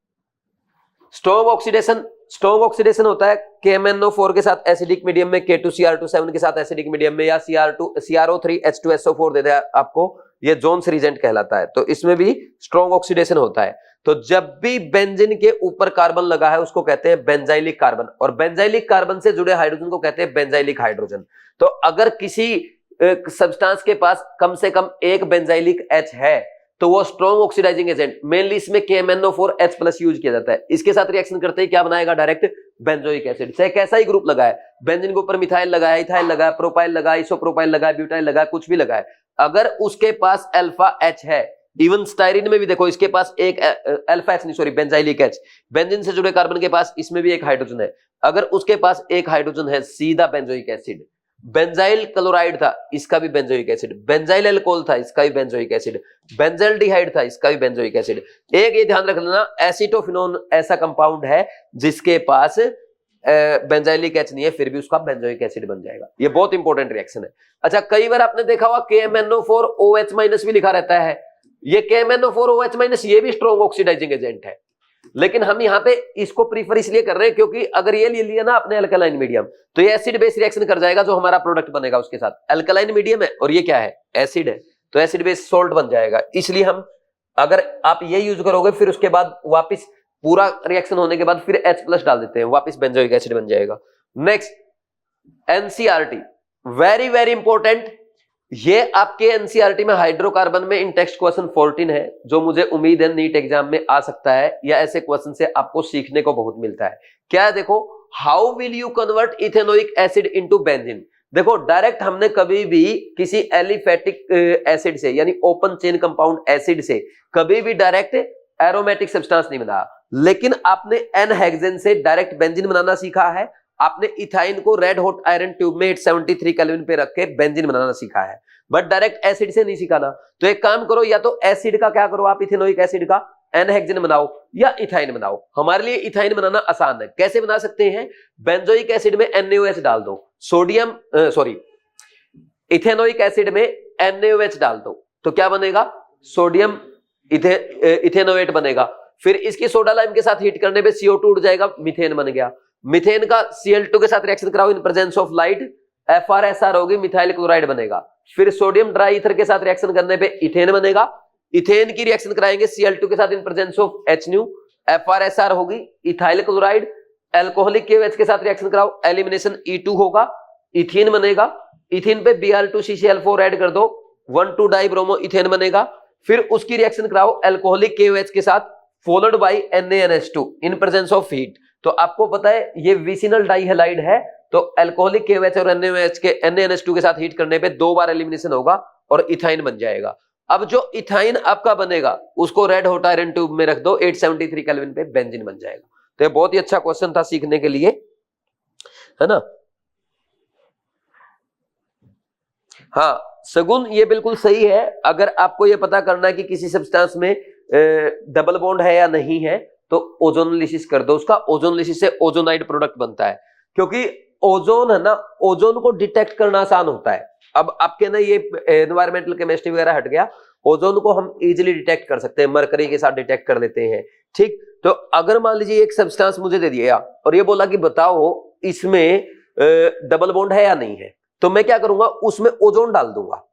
strong oxidation, strong oxidation होता है KMnO4 के साथ एसिडिक मीडियम में, K2Cr2 के साथ एसिडिक मीडियम में, या CrO3H2SO4 दे दिया आपको, ये जोन्स रीजेंट कहलाता है, तो इसमें भी स्ट्रॉन्ग ऑक्सीडेशन होता है। तो जब भी बेंजीन के ऊपर कार्बन लगा है उसको कहते हैं बेंजाइलिक कार्बन, और बेंजाइलिक कार्बन से जुड़े हाइड्रोजन को कहते हैं बेंजाइलिक हाइड्रोजन। तो अगर किसी सब्सटेंस के पास कम से कम एक बेंजाइलिक H है तो वो स्ट्रॉन्ग ऑक्सीडाइजिंग एजेंट, मेनली इसमें KMnO4H+ यूज किया जाता है। इसके साथ रिएक्शन करते ही क्या बनाएगा, डायरेक्ट बेंजोइक एसिड। से कैसा ही ग्रुप लगा है, बेंजीन के ऊपर मिथाइल लगा है, इथाइल लगा है, प्रोपाइल लगा है, इसोप्रोपाइल लगा है, ब्यूटाइल लगा है, कुछ भी लगा है, अगर उसके पास अल्फा H है, इवन स्टाइरिन में भी देखो इसके पास एक अल्फा H नहीं सॉरी बेंजाइलिक H, बेंजीन से जुड़े कार्बन के पास इसमें भी एक हाइड्रोजन है, अगर उसके पास एक हाइड्रोजन है सीधा बेंजोइक एसिड। बेंजाइल क्लोराइड था, इसका भी बेंजोइक एसिड, बेंजाइल अल्कोहल था, इसका भी बेंजोइक एसिड, बेंजाल्डिहाइड था, इसका भी बेंजोइक एसिड। एक ये ध्यान रख लेना, एसिटोफिनोन ऐसा कंपाउंड है जिसके पास बेंजाइलिक H नहीं है, फिर भी उसका बेंजोइक एसिड बन जाएगा। ये बहुत इंपॉर्टेंट रिएक्शन है। अच्छा, कई बार आपने देखा हुआ KMnO4OH- भी लिखा रहता है, ये KMnO4OH- ये भी स्ट्रॉन्ग ऑक्सीडाइजिंग एजेंट है, लेकिन हम यहाँ पे इसको प्रीफर इसलिए कर रहे हैं क्योंकि अगर ये ले लिया ना आपने अल्कलाइन मीडियम तो ये एसिड बेस रिएक्शन कर जाएगा, जो हमारा प्रोडक्ट बनेगा उसके साथ। अल्कलाइन मीडियम है और ये क्या है, एसिड है, तो एसिड बेस सॉल्ट बन जाएगा। इसलिए हम अगर आप ये यूज करोगे फिर उसके बाद वापस पूरा रिएक्शन होने के बाद फिर H+ डाल देते हैं, वापस बेंजोइक एसिड बन जाएगा। Next NCERT very very important, ये आपके NCERT में हाइड्रोकार्बन में इन टेक्स्ट क्वेश्चन 14 है, जो मुझे उम्मीद है नीट एग्जाम में आ सकता है, या ऐसे क्वेश्चन से आपको सीखने को बहुत मिलता है। क्या है, देखो, how will you convert ethanoic acid into benzene. देखो डायरेक्ट हमने कभी भी किसी एलिफेटिक एसिड से यानी ओपन चेन कंपाउंड एसिड से कभी भी डायरेक्ट एरोमेटिक सब्सटेंस नहीं बनाया, लेकिन आपने एन-हेक्सेन से डायरेक्ट बेंजीन बनाना सीखा है। आपने इथाइन को रेड हॉट आयरन ट्यूब में 873 केल्विन पे रख के बेंजीन बनाना सीखा है, बट डायरेक्ट एसिड से नहीं सीखा। तो एक काम करो, या तो एसिड का क्या करो आप, इथेनोइक एसिड का एन-हेक्सेन बनाओ या इथाइन बनाओ। हमारे लिए इथाइन बनाना आसान है। कैसे बना सकते हैं, बेंजोइक एसिड में NaOH डाल दो, सोडियम इथेनोइक एसिड में NaOH डाल दो, तो क्या बनेगा, सोडियम इथेनोएट बनेगा। फिर इसकी सोडा लाइम के साथ हीट करने पे CO2 उड़ जाएगा, मीथेन बन गया। मीथेन का Cl2 के साथ रिएक्शन कराओ इन प्रेजेंस ऑफ लाइट, FrSR होगी, मिथाइल क्लोराइड बनेगा। फिर सोडियम ट्राई ईथर के साथ रिएक्शन करने पे इथेन बनेगा। इथेन की रिएक्शन कराएंगे Cl2 के साथ इन प्रेजेंस ऑफ H, FrSR होगी, इथाइल क्लोराइड। एल्कोहलिक KOH के साथ रिएक्शन कराओ, एलिमिनेशन E2 होगा, इथीन बनेगा। इथीन पे Br2CCl4 ऐड कर दो, 1,2-डाइब्रोमो इथेन बनेगा। फिर उसकी रिएक्शन कराओ एल्कोहलिक KOH के साथ, followed by NaNH2 in presence of heat. तो आपको पता है ये विसिनल डाइहैलाइड है, तो अल्कोहलिक KOH और NaOH के NaNH2 के साथ हीट करने पे 2 बार एलिमिनेशन होगा और इथाइन बन जाएगा। अब जो इथाइन आपका बनेगा उसको रेड हॉट आयरन ट्यूब में रख दो, 873 केल्विन पे बेंजीन बन जाएगा। तो ये बहुत ही अच्छा क्वेश्चन था सीखने के लिए, है ना। हाँ सगुन, ये बिल्कुल सही है। अगर आपको ये पता करना है कि किसी सब्सटेंस में डबल बॉन्ड है या नहीं है तो ओजोनलिसिस कर दो उसका। ओजोनलिसिस से ओजोनाइड प्रोडक्ट बनता है, क्योंकि ओजोन है ना, ओजोन को डिटेक्ट करना आसान होता है। अब आपके ना ये एनवायरमेंटल केमिस्ट्री वगैरह हट गया, ओजोन को हम इजीली डिटेक्ट कर सकते हैं, मरकरी के साथ डिटेक्ट कर लेते हैं, ठीक। तो अगर मान लीजिए एक सब्सटेंस मुझे दे दिया और ये बोला कि बताओ इसमें डबल बॉन्ड है या नहीं है, तो मैं क्या करूंगा, उसमें ओजोन डाल दूंगा।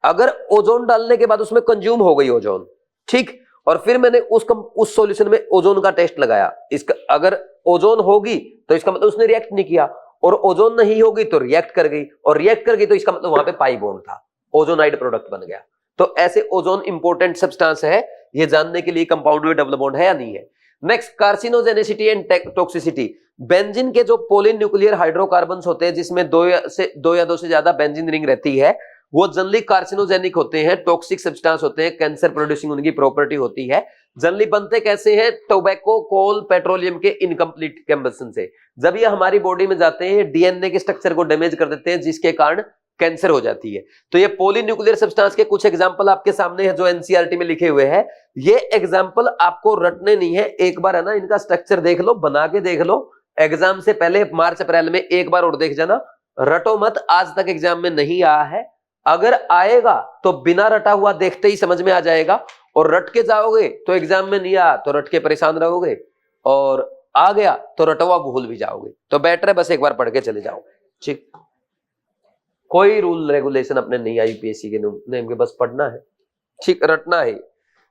अगर ओजोन डालने के बाद उसमें कंज्यूम हो गई ओजोन, ठीक, और फिर मैंने उस सॉल्यूशन में ओजोन का टेस्ट लगाया, इसका अगर ओजोन होगी तो इसका मतलब उसने रिएक्ट नहीं किया, और ओजोन नहीं होगी तो रिएक्ट कर गई, और रिएक्ट कर गई तो इसका मतलब वहां पे पाई बॉन्ड था, ओजोनाइड प्रोडक्ट बन गया। तो ऐसे ओजोन इंपॉर्टेंट सब्सटेंस है, ये जानने के लिए कंपाउंड में डबल बॉन्ड है या नहीं है। Next, carcinogenicity and toxicity. Benzene के जो पॉलीन्यूक्लियर हाइड्रोकार्बन्स होते हैं जिसमें दो या दो से ज्यादा बेंजीन रिंग रहती है, वो जनरली कार्सिनोजेनिक होते हैं, टॉक्सिक सब्सटेंस होते हैं, कैंसर प्रोड्यूसिंग उनकी प्रॉपर्टी होती है। जनरली बनते कैसे हैं, टोबैको, कोल, पेट्रोलियम के इनकम्प्लीट कंबशन से। जब ये हमारी बॉडी में जाते हैं डीएनए के स्ट्रक्चर को डैमेज कर देते हैं, जिसके कारण कैंसर हो जाती है। तो ये पॉलीन्यूक्लियर सब्सटेंस के कुछ एग्जांपल आपके सामने है जो एनसीईआरटी में लिखे हुए हैं। ये एग्जांपल आपको रटने नहीं है, एक बार है ना इनका स्ट्रक्चर देख लो, बना के देख लो, एग्जाम से पहले मार्च अप्रैल में एक बार और देख जाना, रटो मत, आज तक एग्जाम में नहीं आया है। अगर आएगा तो बिना रटा हुआ देखते ही समझ में आ जाएगा, और रट के जाओगे तो एग्जाम में नहीं आया तो रट के परेशान रहोगे, और आ गया तो रटवा भूल भी जाओगे। तो बेटर है बस एक बार पढ़ के चले जाओ, ठीक। कोई रूल रेगुलेशन अपने नहीं आई यूपीएससी के नेम के, बस पढ़ना है, ठीक, रटना है।